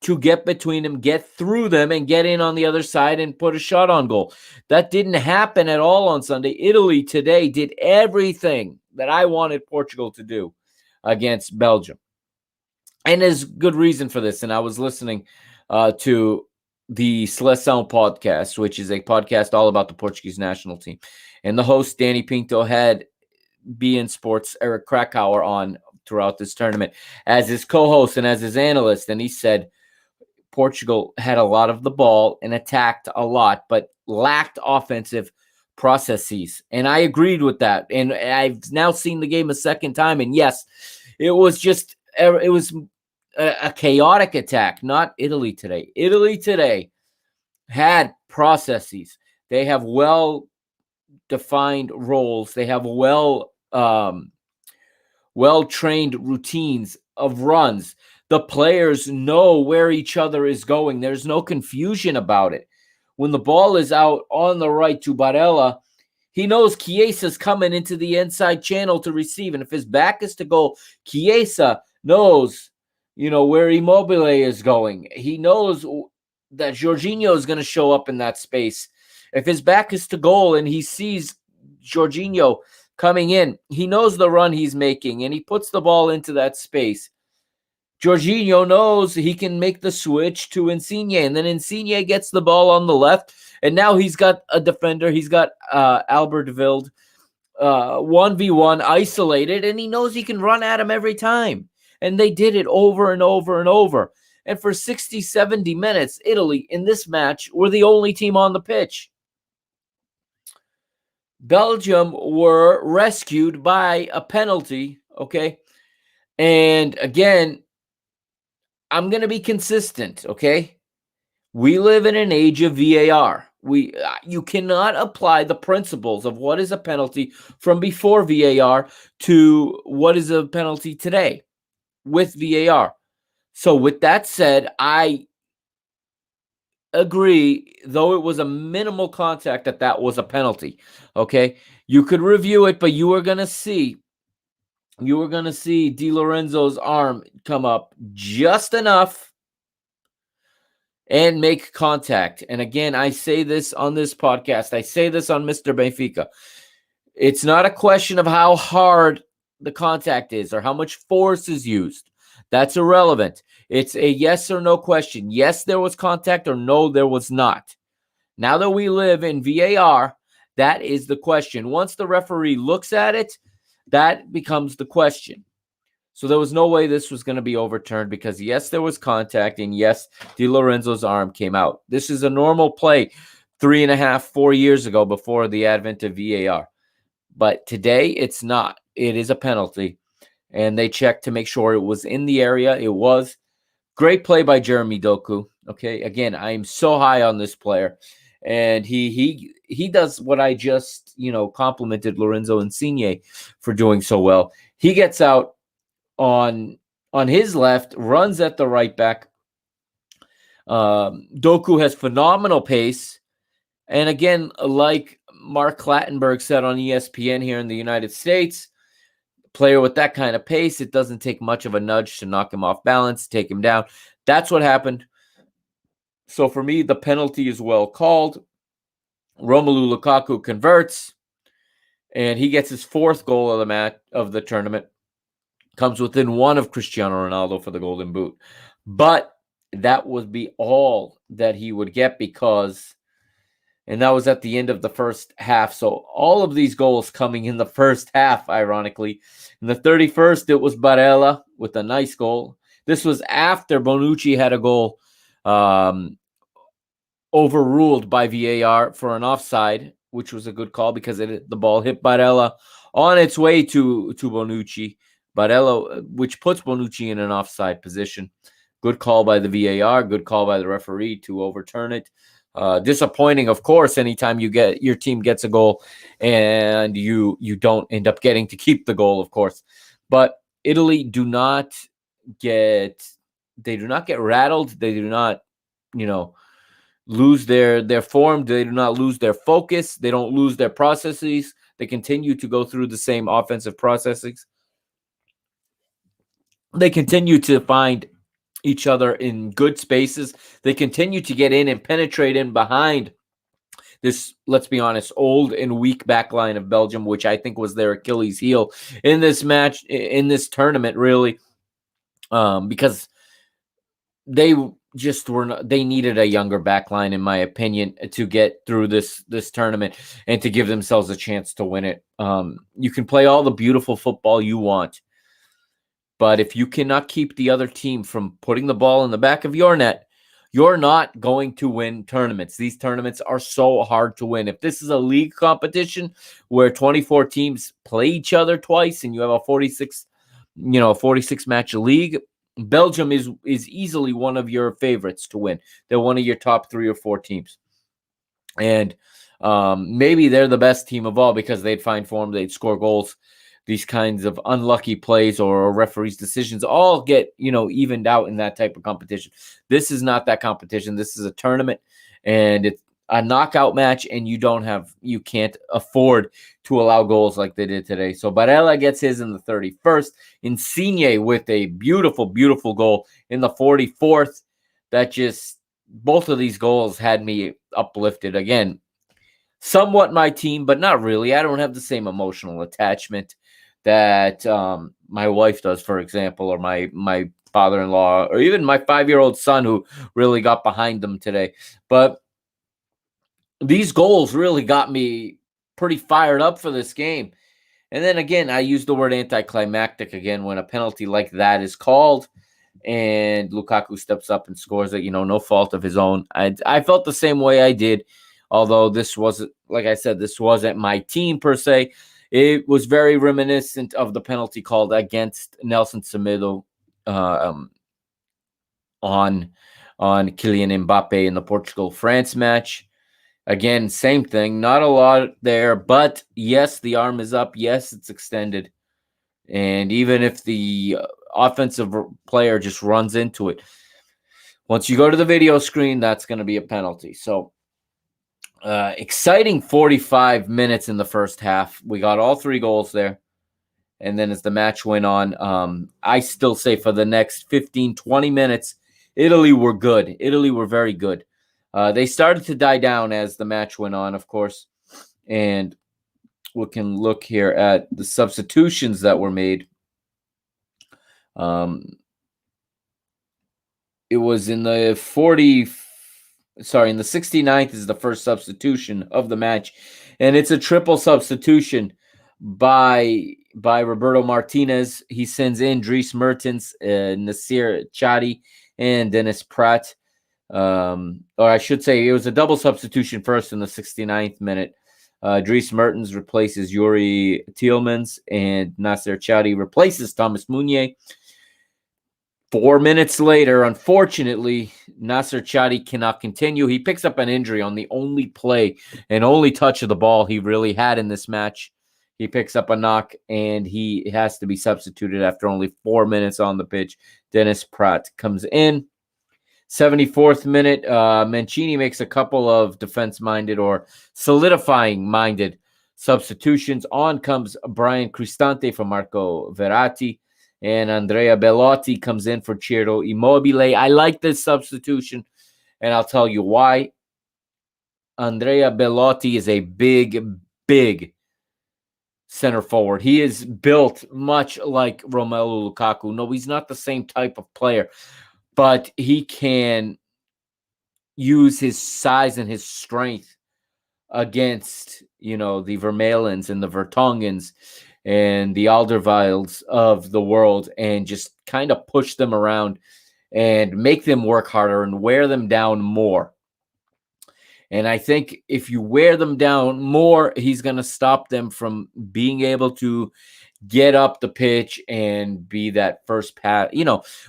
Speaker 1: to get between them, get through them, and get in on the other side and put a shot on goal. That didn't happen at all on Sunday. Italy today did everything that I wanted Portugal to do against Belgium. And there's good reason for this. And I was listening to the Seleção podcast, which is a podcast all about the Portuguese national team. And the host, Danny Pinto, had BN Sports Eric Krakauer on throughout this tournament as his co-host and as his analyst. And he said Portugal had a lot of the ball and attacked a lot, but lacked offensive processes. And I agreed with that. And I've now seen the game a second time. And yes, it was a chaotic attack, not Italy today. Italy today had processes. They have well-defined roles. They have well-trained routines of runs. The players know where each other is going. There's no confusion about it. When the ball is out on the right to Barella, he knows Chiesa's coming into the inside channel to receive. And if his back is to goal, Chiesa knows, where Immobile is going. He knows that Jorginho is going to show up in that space. If his back is to goal and he sees Jorginho coming in, he knows the run he's making, and he puts the ball into that space. Jorginho knows he can make the switch to Insigne, and then Insigne gets the ball on the left, and now he's got a defender. He's got Albert Wild 1v1 isolated, and he knows he can run at him every time. And they did it over and over and over. And for 60, 70 minutes, Italy in this match were the only team on the pitch. Belgium were rescued by a penalty, okay? And again, I'm going to be consistent, okay? We live in an age of VAR. You cannot apply the principles of what is a penalty from before VAR to what is a penalty today with VAR. So with that said, I agree, though it was a minimal contact, that was a penalty, okay? You could review it, but you were going to see Di Lorenzo's arm come up just enough and make contact. And again, I say this on this podcast. I say this on Mr. Benfica. It's not a question of how hard the contact is or how much force is used. That's irrelevant. It's a yes or no question. Yes, there was contact, or no, there was not. Now that we live in VAR, that is the question. Once the referee looks at it, that becomes the question. So there was no way this was going to be overturned because, yes, there was contact, and yes, Di Lorenzo's arm came out. This is a normal play 3.5, 4 years ago before the advent of VAR. But today it's not. It is a penalty. And they checked to make sure it was in the area. It was. Great play by Jeremy Doku. Okay, again, I am so high on this player, and he does what I just complimented Lorenzo Insigne for doing so well. He gets out on his left, runs at the right back. Doku has phenomenal pace, and again, like Mark Clattenburg said on ESPN here in the United States, player with that kind of pace, it doesn't take much of a nudge to knock him off balance, take him down. That's what happened. So for me, the penalty is well called. Romelu Lukaku converts, and he gets his 4th goal of the tournament. Comes within 1 of Cristiano Ronaldo for the Golden Boot. But that would be all that he would get and that was at the end of the first half. So all of these goals coming in the first half, ironically. In the 31st, it was Barella with a nice goal. This was after Bonucci had a goal overruled by VAR for an offside, which was a good call because the ball hit Barella on its way to Bonucci. Barella, which puts Bonucci in an offside position. Good call by the VAR, good call by the referee to overturn it. Disappointing, of course, anytime your team gets a goal and you don't end up getting to keep the goal, of course. But Italy do not get rattled. They do not, lose their form. They do not lose their focus. They don't lose their processes. They continue to go through the same offensive processes. They continue to find each other in good spaces. They continue to get in and penetrate in behind this, let's be honest, old and weak back line of Belgium, which I think was their Achilles heel in this match, in this tournament, really, because they they needed a younger back line, in my opinion, to get through this tournament and to give themselves a chance to win it. You can play all the beautiful football you want, but if you cannot keep the other team from putting the ball in the back of your net, you're not going to win tournaments. These tournaments are so hard to win. If this is a league competition where 24 teams play each other twice and you have a 46 match league, Belgium is easily one of your favorites to win. They're one of your top 3 or 4 teams. And maybe they're the best team of all because they'd find form, they'd score goals. These kinds of unlucky plays or referees' decisions all get, evened out in that type of competition. This is not that competition. This is a tournament, and it's a knockout match, and you can't afford to allow goals like they did today. So Barella gets his in the 31st. Insigne with a beautiful, beautiful goal in the 44th. Both of these goals had me uplifted. Again, somewhat my team, but not really. I don't have the same emotional attachment that my wife does, for example, or my father-in-law, or even my 5-year-old son, who really got behind them today. But these goals really got me pretty fired up for this game. And then again, I use the word anticlimactic again when a penalty like that is called and Lukaku steps up and scores it, no fault of his own. I felt the same way I did, although this wasn't, like I said, this wasn't my team per se. It was very reminiscent of the penalty called against Nelson Semedo on Kylian Mbappe in the Portugal-France match. Again, same thing. Not a lot there, but yes, the arm is up. Yes, it's extended. And even if the offensive player just runs into it, once you go to the video screen, that's going to be a penalty. So exciting 45 minutes in the first half. We got all 3 goals there. And then as the match went on, I still say for the next 15, 20 minutes, Italy were good. Italy were very good. They started to die down as the match went on, of course. And we can look here at the substitutions that were made. It was in the 69th is the first substitution of the match. And it's a triple substitution by by Roberto Martinez. He sends in Dries Mertens, Nasir Chadi, and Dennis Pratt. Or I should say, it was a double substitution first in the 69th minute. Dries Mertens replaces Yuri Tielemans, and Nasser Chadi replaces Thomas Meunier. 4 minutes later, unfortunately, Nasser Chadi cannot continue. He picks up an injury on the only play and only touch of the ball he really had in this match. He picks up a knock, and he has to be substituted after only 4 minutes on the pitch. Dennis Pratt comes in. 74th minute, Mancini makes a couple of defense-minded or solidifying-minded substitutions. On comes Brian Cristante for Marco Verratti, and Andrea Bellotti comes in for Ciro Immobile. I like this substitution, and I'll tell you why. Andrea Bellotti is a big center forward. He is built much like Romelu Lukaku. No, he's not the same type of player, but he can use his size and his strength against, the Vermaelens and the Vertongans and the Alderweirelds of the world, and just kind of push them around and make them work harder and wear them down more. And I think if you wear them down more, he's going to stop them from being able to get up the pitch and be that first pass.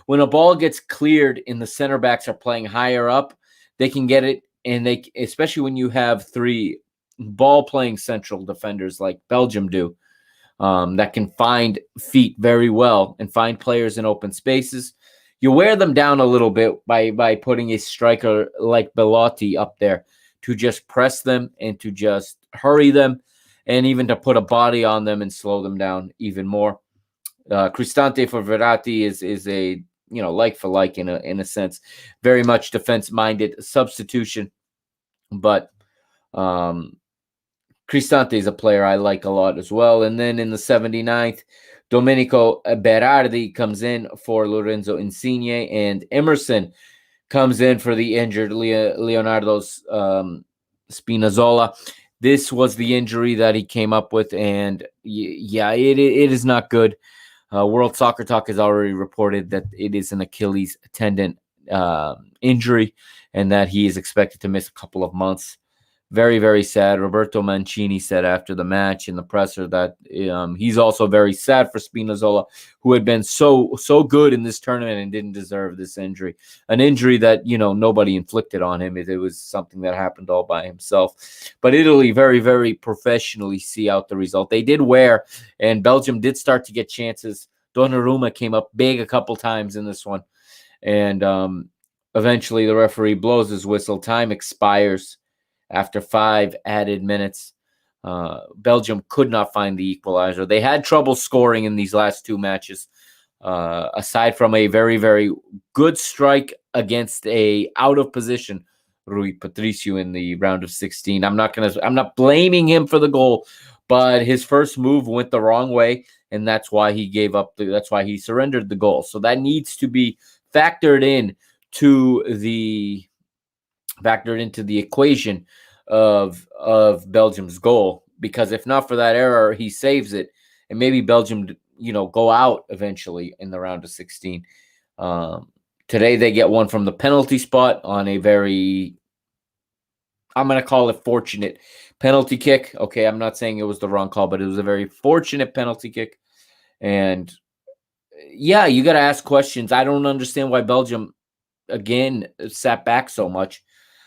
Speaker 1: When a ball gets cleared and the center backs are playing higher up, they can get it. And especially when you have three ball playing central defenders like Belgium do, that can find feet very well and find players in open spaces. You wear them down a little bit by putting a striker like Bellotti up there to just press them and to just hurry them, and even to put a body on them and slow them down even more. Cristante for Verratti is a like for like in a sense, very much defense minded substitution, but Cristante is a player I like a lot as well. And then in the 79th, Domenico Berardi comes in for Lorenzo Insigne, and Emerson comes in for the injured Leonardo Spinazzola. This was the injury that he came up with, and it is not good. World Soccer Talk has already reported that it is an Achilles tendon injury, and that he is expected to miss a couple of months. Very, very sad. Roberto Mancini said after the match in the presser that he's also very sad for Spinazzola, who had been so good in this tournament and didn't deserve this injury. An injury that, nobody inflicted on him. It was something that happened all by himself. But Italy very, very professionally see out the result. They did wear, and Belgium did start to get chances. Donnarumma came up big a couple times in this one. And eventually the referee blows his whistle. Time expires. After 5 added minutes, Belgium could not find the equalizer. They had trouble scoring in these last 2 matches, aside from a very, very good strike against a out of position Rui Patricio in the round of 16. I'm not blaming him for the goal, but his first move went the wrong way, and that's why he gave up. That's why he surrendered the goal. So that needs to be factored into the equation of Belgium's goal, because if not for that error, he saves it, and maybe Belgium, go out eventually in the round of 16. Today they get one from the penalty spot on a very, I'm going to call it fortunate penalty kick. Okay, I'm not saying it was the wrong call, but it was a very fortunate penalty kick. And yeah, you got to ask questions. I don't understand why Belgium again sat back so much.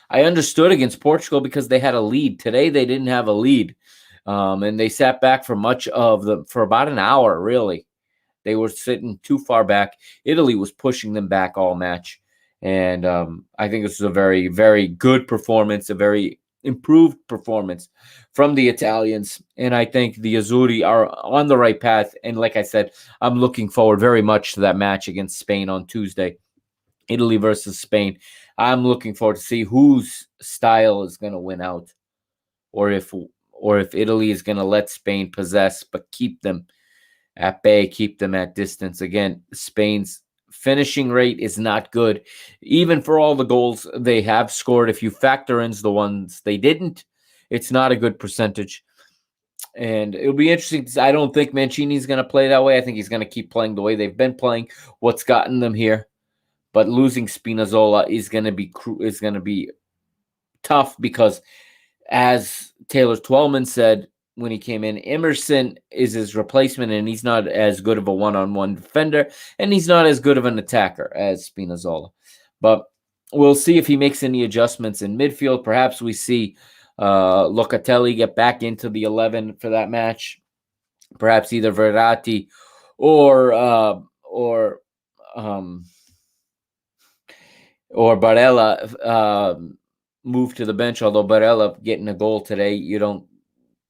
Speaker 1: I understood against Portugal because they had a lead. Today they didn't have a lead, and they sat back for for about an hour. Really, they were sitting too far back. Italy was pushing them back all match, and I think this was a very, very good performance, a very improved performance from the Italians, and I think the Azzurri are on the right path. And like I said, I'm looking forward very much to that match against Spain on Tuesday. Italy versus Spain. I'm looking forward to see whose style is going to win out, or if Italy is going to let Spain possess but keep them at bay, keep them at distance. Again, Spain's finishing rate is not good, even for all the goals they have scored. If you factor in the ones they didn't, it's not a good percentage. And it'll be interesting. I don't think Mancini's going to play that way. I think he's going to keep playing the way they've been playing. What's gotten them here, but losing Spinazzola is going to be tough because, as Taylor Twellman said when he came in, Emerson is his replacement, and he's not as good of a one-on-one defender, and he's not as good of an attacker as Spinazzola. But we'll see if he makes any adjustments in midfield. Perhaps we see Locatelli get back into the 11 for that match. Perhaps either Verratti or um, Barella move to the bench. Although Barella getting a goal today, you don't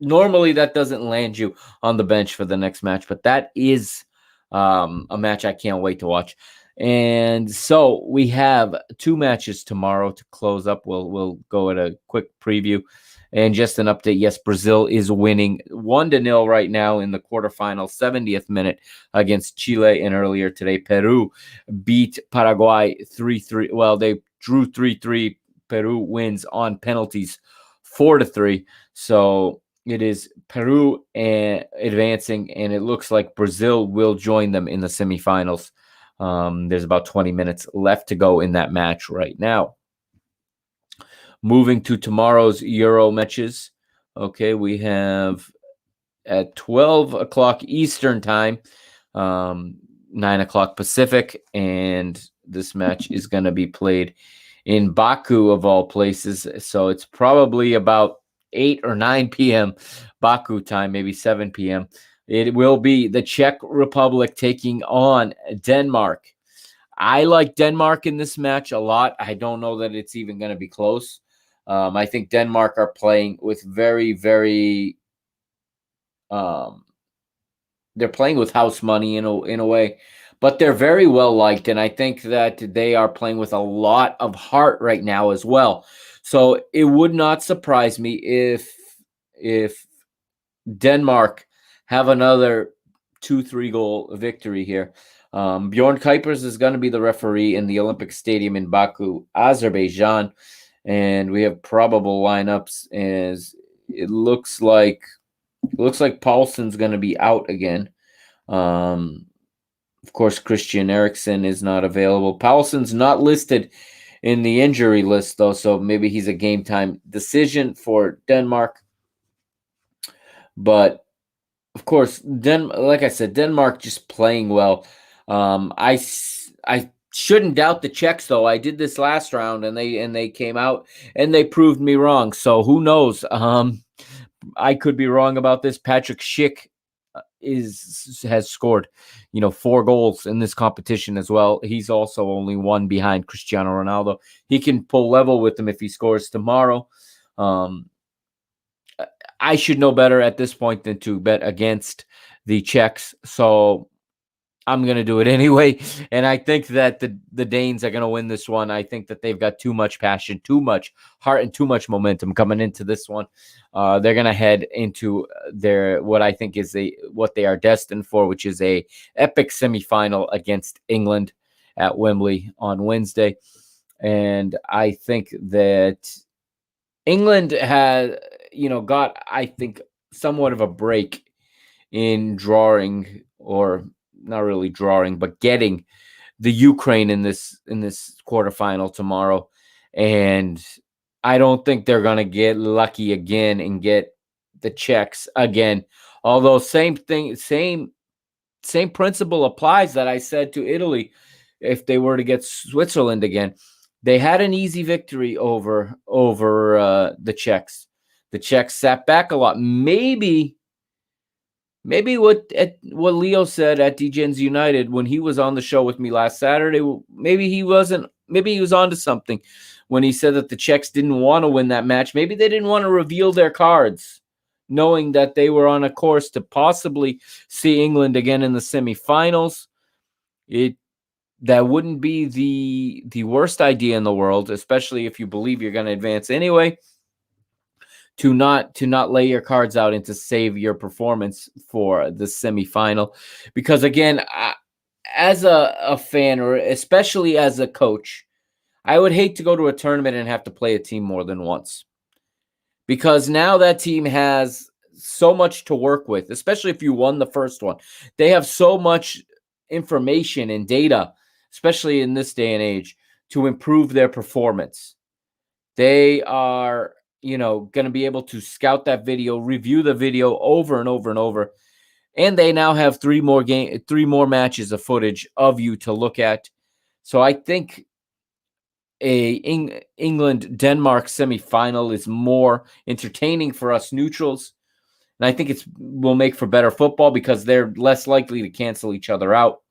Speaker 1: normally that doesn't land you on the bench for the next match, but that is a match I can't wait to watch. And so we have two matches tomorrow to close up. We'll go at a quick preview and just an update. Yes, Brazil is winning 1-0 right now in the quarterfinal, 70th minute against Chile. And earlier today, Peru beat Paraguay 3-3. Well, they drew 3-3. Peru wins on penalties 4-3. So it is Peru advancing, and it looks like Brazil will join them in the semifinals. There's about 20 minutes left to go in that match right now. Moving to tomorrow's Euro matches. Okay, we have at 12 o'clock Eastern time, 9 o'clock Pacific, and this match is going to be played in Baku, of all places. So it's probably about 8 or 9 p.m. Baku time, maybe 7 p.m. It will be the Czech Republic taking on Denmark. I like Denmark in this match a lot. I don't know that it's even going to be close. I think Denmark are playing with very, very they're playing with house money in a way, but they're very well liked, and I think that they are playing with a lot of heart right now as well. So it would not surprise me if Denmark have another 2-3 goal victory here. Bjorn Kuipers is going to be the referee in the Olympic Stadium in Baku, Azerbaijan, and we have probable lineups as it looks like Paulsen's going to be out again. Of course, Christian Eriksen is not available. Paulsen's not listed in the injury list, though, so maybe he's a game time decision for Denmark. But, of course, like I said, Denmark just playing well. I shouldn't doubt the Czechs, though. I did this last round, and they came out, and they proved me wrong. So who knows? I could be wrong about this. Patrick Schick has scored, 4 goals in this competition as well. He's also only one behind Cristiano Ronaldo. He can pull level with him if he scores tomorrow. I should know better at this point than to bet against the Czechs. So I'm going to do it anyway. And I think that the Danes are going to win this one. I think that they've got too much passion, too much heart, and too much momentum coming into this one. They're going to head into what I think is what they are destined for, which is a epic semifinal against England at Wembley on Wednesday. And I think that England had, got, I think, somewhat of a break in drawing, or not really drawing, but getting the Ukraine in this quarterfinal tomorrow. And I don't think they're going to get lucky again and get the Czechs again. Although same principle applies that I said to Italy if they were to get Switzerland again. They had an easy victory over the Czechs. The Czechs sat back a lot. Maybe what Leo said at DJs United when he was on the show with me last Saturday, maybe he was onto something when he said that the Czechs didn't want to win that match. Maybe they didn't want to reveal their cards, knowing that they were on a course to possibly see England again in the semifinals. That wouldn't be the worst idea in the world, especially if you believe you're going to advance anyway. To not lay your cards out and to save your performance for the semifinal. Because again, as a fan, or especially as a coach, I would hate to go to a tournament and have to play a team more than once. Because now that team has so much to work with, especially if you won the first one. They have so much information and data, especially in this day and age, to improve their performance. They are, going to be able to scout that video, review the video over and over and over. And they now have three more matches of footage of you to look at. So I think England-Denmark semifinal is more entertaining for us neutrals. And I think it will make for better football because they're less likely to cancel each other out.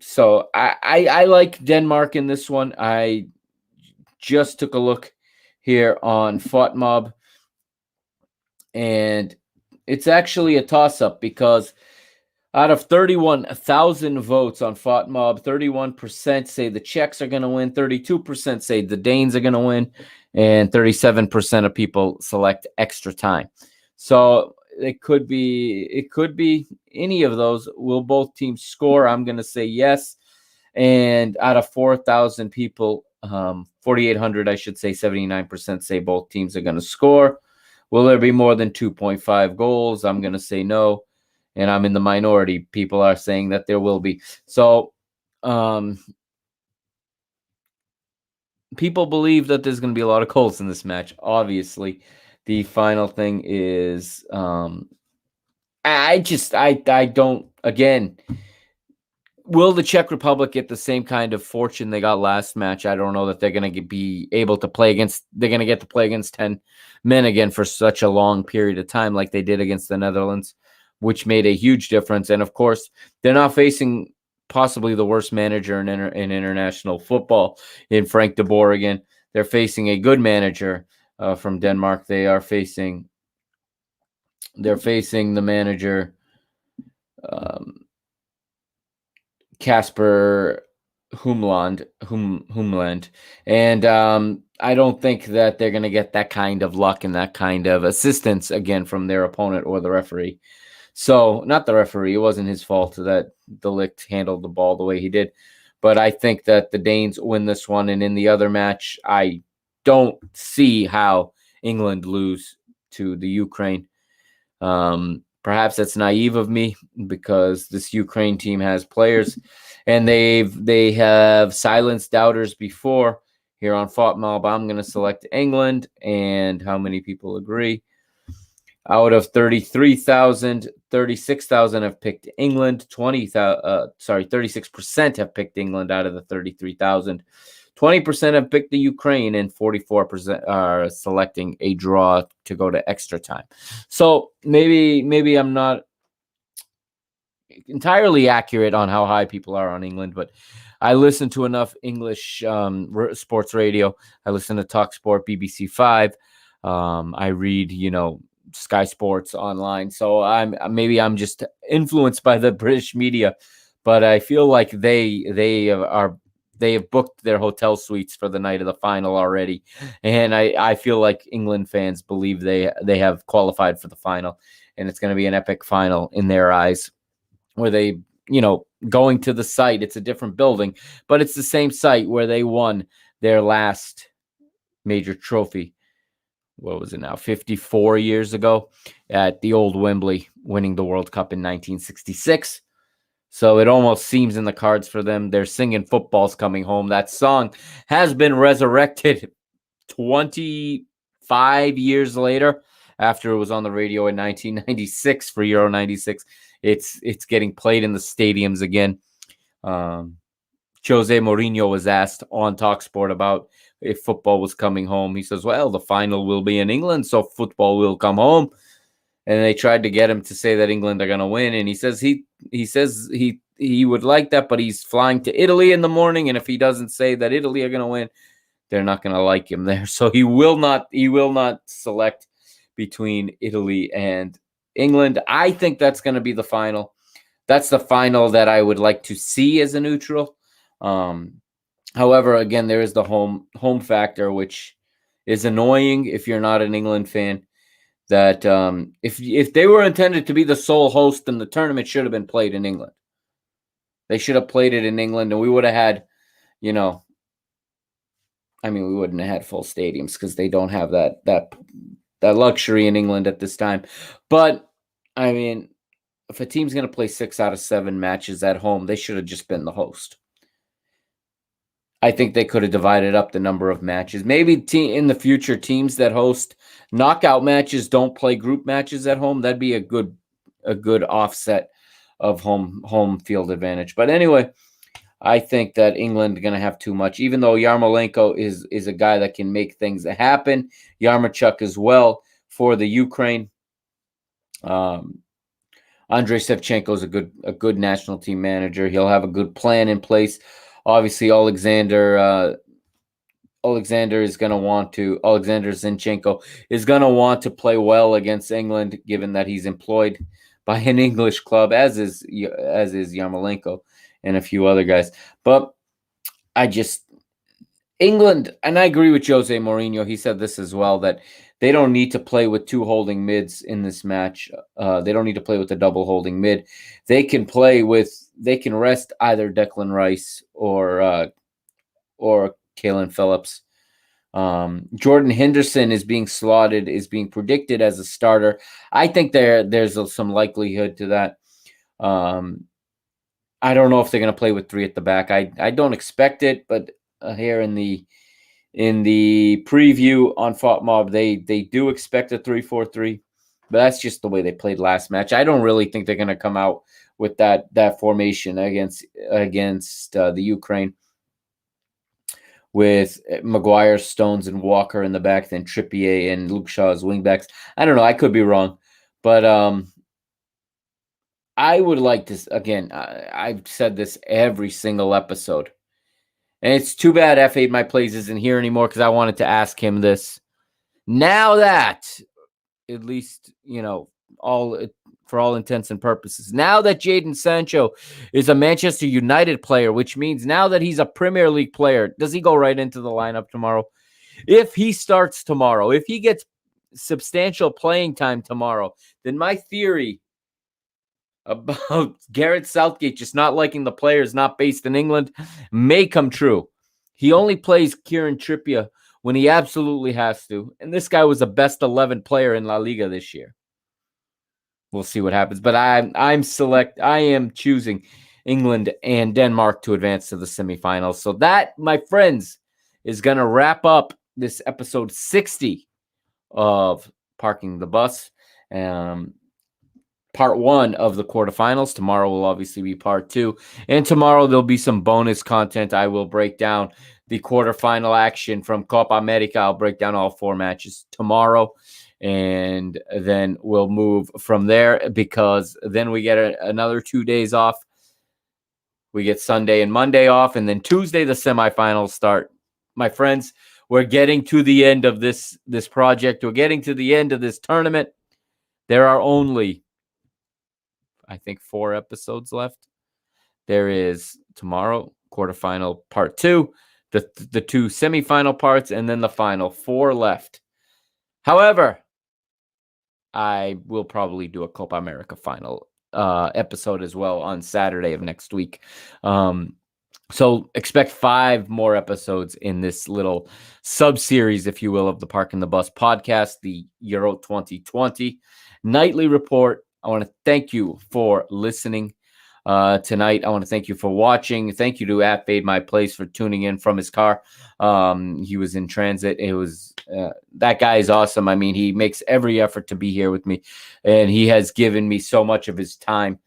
Speaker 1: So I like Denmark in this one. I just took a look here on FOTMob, and it's actually a toss-up because out of 31,000 votes on FOTMob, 31% say the Czechs are going to win, 32% say the Danes are going to win, and 37% of people select extra time. So it could be any of those. Will both teams score? I'm going to say yes. And out of 4,000 people, 4,800, I should say, 79% say both teams are going to score. Will there be more than 2.5 goals? I'm going to say no. And I'm in the minority. People are saying that there will be. So people believe that there's going to be a lot of goals in this match. Obviously, the final thing is I don't, again, will the Czech Republic get the same kind of fortune they got last match? I don't know that they're going to be able to play against, they're going to get to play against 10 men again for such a long period of time like they did against the Netherlands, which made a huge difference. And of course, they're not facing possibly the worst manager in international football in Frank de Boer again. They're facing a good manager from Denmark. They're facing the manager Casper Humland, and I don't think that they're going to get that kind of luck and that kind of assistance again from their opponent or the referee. So, not the referee. It wasn't his fault that De Ligt handled the ball the way he did. But I think that the Danes win this one. And in the other match, I don't see how England lose to the Ukraine. Perhaps that's naive of me because this Ukraine team has players and they have silenced doubters before. Here on FOTMob, I'm going to select England. And how many people agree? Out of 33,000, 36,000 have picked England. 36% have picked England out of the 33,000. 20% have picked the Ukraine, and 44% are selecting a draw to go to extra time. So maybe I'm not entirely accurate on how high people are on England, but I listen to enough English sports radio. I listen to TalkSport, BBC 5. I read, Sky Sports online. So I'm just influenced by the British media, but I feel like they have booked their hotel suites for the night of the final already. And I feel like England fans believe they have qualified for the final, and it's going to be an epic final in their eyes where they, going to the site, it's a different building, but it's the same site where they won their last major trophy. What was it now? 54 years ago at the old Wembley, winning the World Cup in 1966. So it almost seems in the cards for them. They're singing "Football's Coming Home." That song has been resurrected 25 years later after it was on the radio in 1996 for Euro 96. It's getting played in the stadiums again. Jose Mourinho was asked on TalkSport about if football was coming home. He says, well, the final will be in England, so football will come home. And they tried to get him to say that England are going to win. And he says he would like that, but he's flying to Italy in the morning. And if he doesn't say that Italy are going to win, they're not going to like him there. So he will not select between Italy and England. I think that's going to be the final. That's the final that I would like to see as a neutral. However, again, there is the home factor, which is annoying if you're not an England fan. That if they were intended to be the sole host, then the tournament should have been played in England. They should have played it in England, and we would have had, we wouldn't have had full stadiums because they don't have that luxury in England at this time. But I mean, if a team's going to play 6 out of 7 matches at home, they should have just been the host. I think they could have divided up the number of matches. Maybe in the future, teams that host knockout matches don't play group matches at home. That'd be a good offset of home field advantage. But anyway, I think that England are going to have too much, even though Yarmolenko is a guy that can make things happen. Yarmolenko as well for the Ukraine. Andrei Shevchenko is a good national team manager. He'll have a good plan in place. Obviously, Alexander Zinchenko is going to want to play well against England, given that he's employed by an English club, as is Yarmolenko and a few other guys. But England, and I agree with Jose Mourinho. He said this as well, that they don't need to play with 2 holding mids in this match. They don't need to play with a double holding mid. They can rest either Declan Rice or Kalen Phillips. Jordan Henderson is being predicted as a starter. I think there's some likelihood to that. I don't know if they're going to play with 3 at the back. I don't expect it, but here in the preview on FOTMob, they do expect a 3-4-3, but that's just the way they played last match. I don't really think they're going to come out with that formation against the Ukraine, with Maguire, Stones, and Walker in the back, then Trippier and Luke Shaw as wingbacks. I don't know. I could be wrong, but I would like to, again, I've said this every single episode, and it's too bad F8 My Plays isn't here anymore, because I wanted to ask him this. Now that, at least, for all intents and purposes, now that Jadon Sancho is a Manchester United player, which means now that he's a Premier League player, does he go right into the lineup tomorrow? If he starts tomorrow, if he gets substantial playing time tomorrow, then my theory about Gareth Southgate just not liking the players not based in England may come true. He only plays Kieran Trippier when he absolutely has to, and this guy was a best 11 player in La Liga this year. We'll see what happens, but I am choosing England and Denmark to advance to the semifinals. So that, my friends, is going to wrap up this episode 60 of Parking the Bus. Part 1 of the quarterfinals. Tomorrow will obviously be part 2. And tomorrow there'll be some bonus content. I will break down the quarterfinal action from Copa America. I'll break down all 4 matches tomorrow. And then we'll move from there, because then we get another 2 days off. We get Sunday and Monday off. And then Tuesday, the semifinals start. My friends, we're getting to the end of this project. We're getting to the end of this tournament. There are only, I think, 4 episodes left. There is tomorrow, quarterfinal part 2, the 2 semifinal parts, and then the final 4 left. However, I will probably do a Copa America final episode as well on Saturday of next week. So expect 5 more episodes in this little sub-series, if you will, of the Park and the Bus podcast, the Euro 2020 nightly report. I want to thank you for listening tonight. I want to thank you for watching. Thank you to Fade My Place for tuning in from his car. He was in transit. It was that guy is awesome. I mean, he makes every effort to be here with me, and he has given me so much of his time,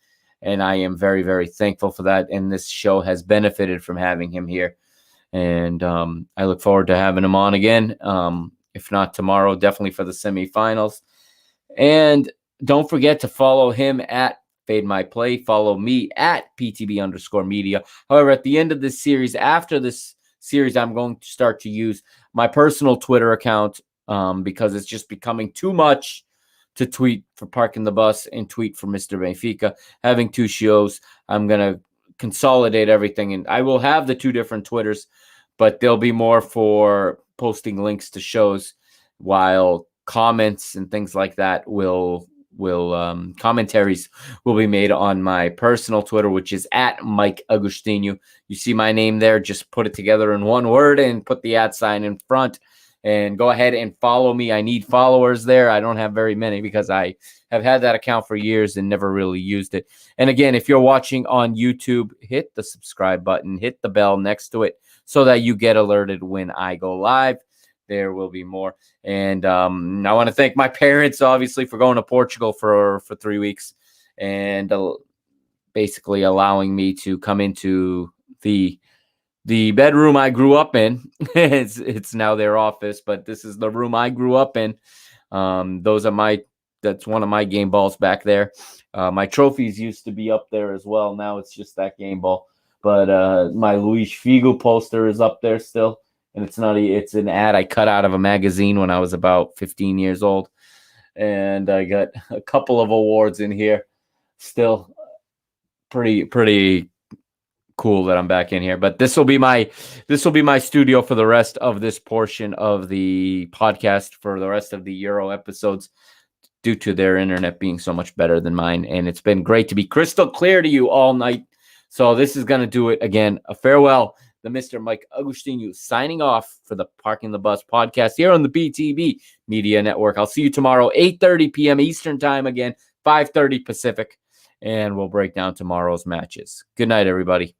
Speaker 1: and I am very, very thankful for that. And this show has benefited from having him here, and I look forward to having him on again. If not tomorrow, definitely for the semifinals. And don't forget to follow him at Fade My Play. Follow me at PTB_media. However, at the end of this series, after this series, I'm going to start to use my personal Twitter account because it's just becoming too much to tweet for Parking the Bus and tweet for Mr. Benfica. Having 2 shows, I'm going to consolidate everything, and I will have the 2 different Twitters, but there'll be more for posting links to shows, while comments and things like that commentaries will be made on my personal Twitter, which is at Mike Agostinho. You see my name there, just put it together in one word and put the @ sign in front, and go ahead and follow me. I need followers there. I don't have very many because I have had that account for years and never really used it. And again, if you're watching on YouTube, hit the subscribe button, hit the bell next to it so that you get alerted when I go live. There will be more. And I want to thank my parents, obviously, for going to Portugal for 3 weeks and basically allowing me to come into the bedroom I grew up in. It's now their office, but this is the room I grew up in. That's one of my game balls back there. My trophies used to be up there as well. Now it's just that game ball. But my Luis Figo poster is up there still. And it's an ad I cut out of a magazine when I was about 15 years old. And I got a couple of awards in here. Still pretty cool that I'm back in here. But this will be my studio for the rest of this portion of the podcast, for the rest of the Euro episodes, due to their internet being so much better than mine. And it's been great to be crystal clear to you all night. So this is going to do it again. A farewell. The Mr. Mike Agostinho signing off for the Parking the Bus podcast here on the BTB Media Network. I'll see you tomorrow, 8:30 p.m. Eastern time again, 5:30 Pacific, and we'll break down tomorrow's matches. Good night, everybody.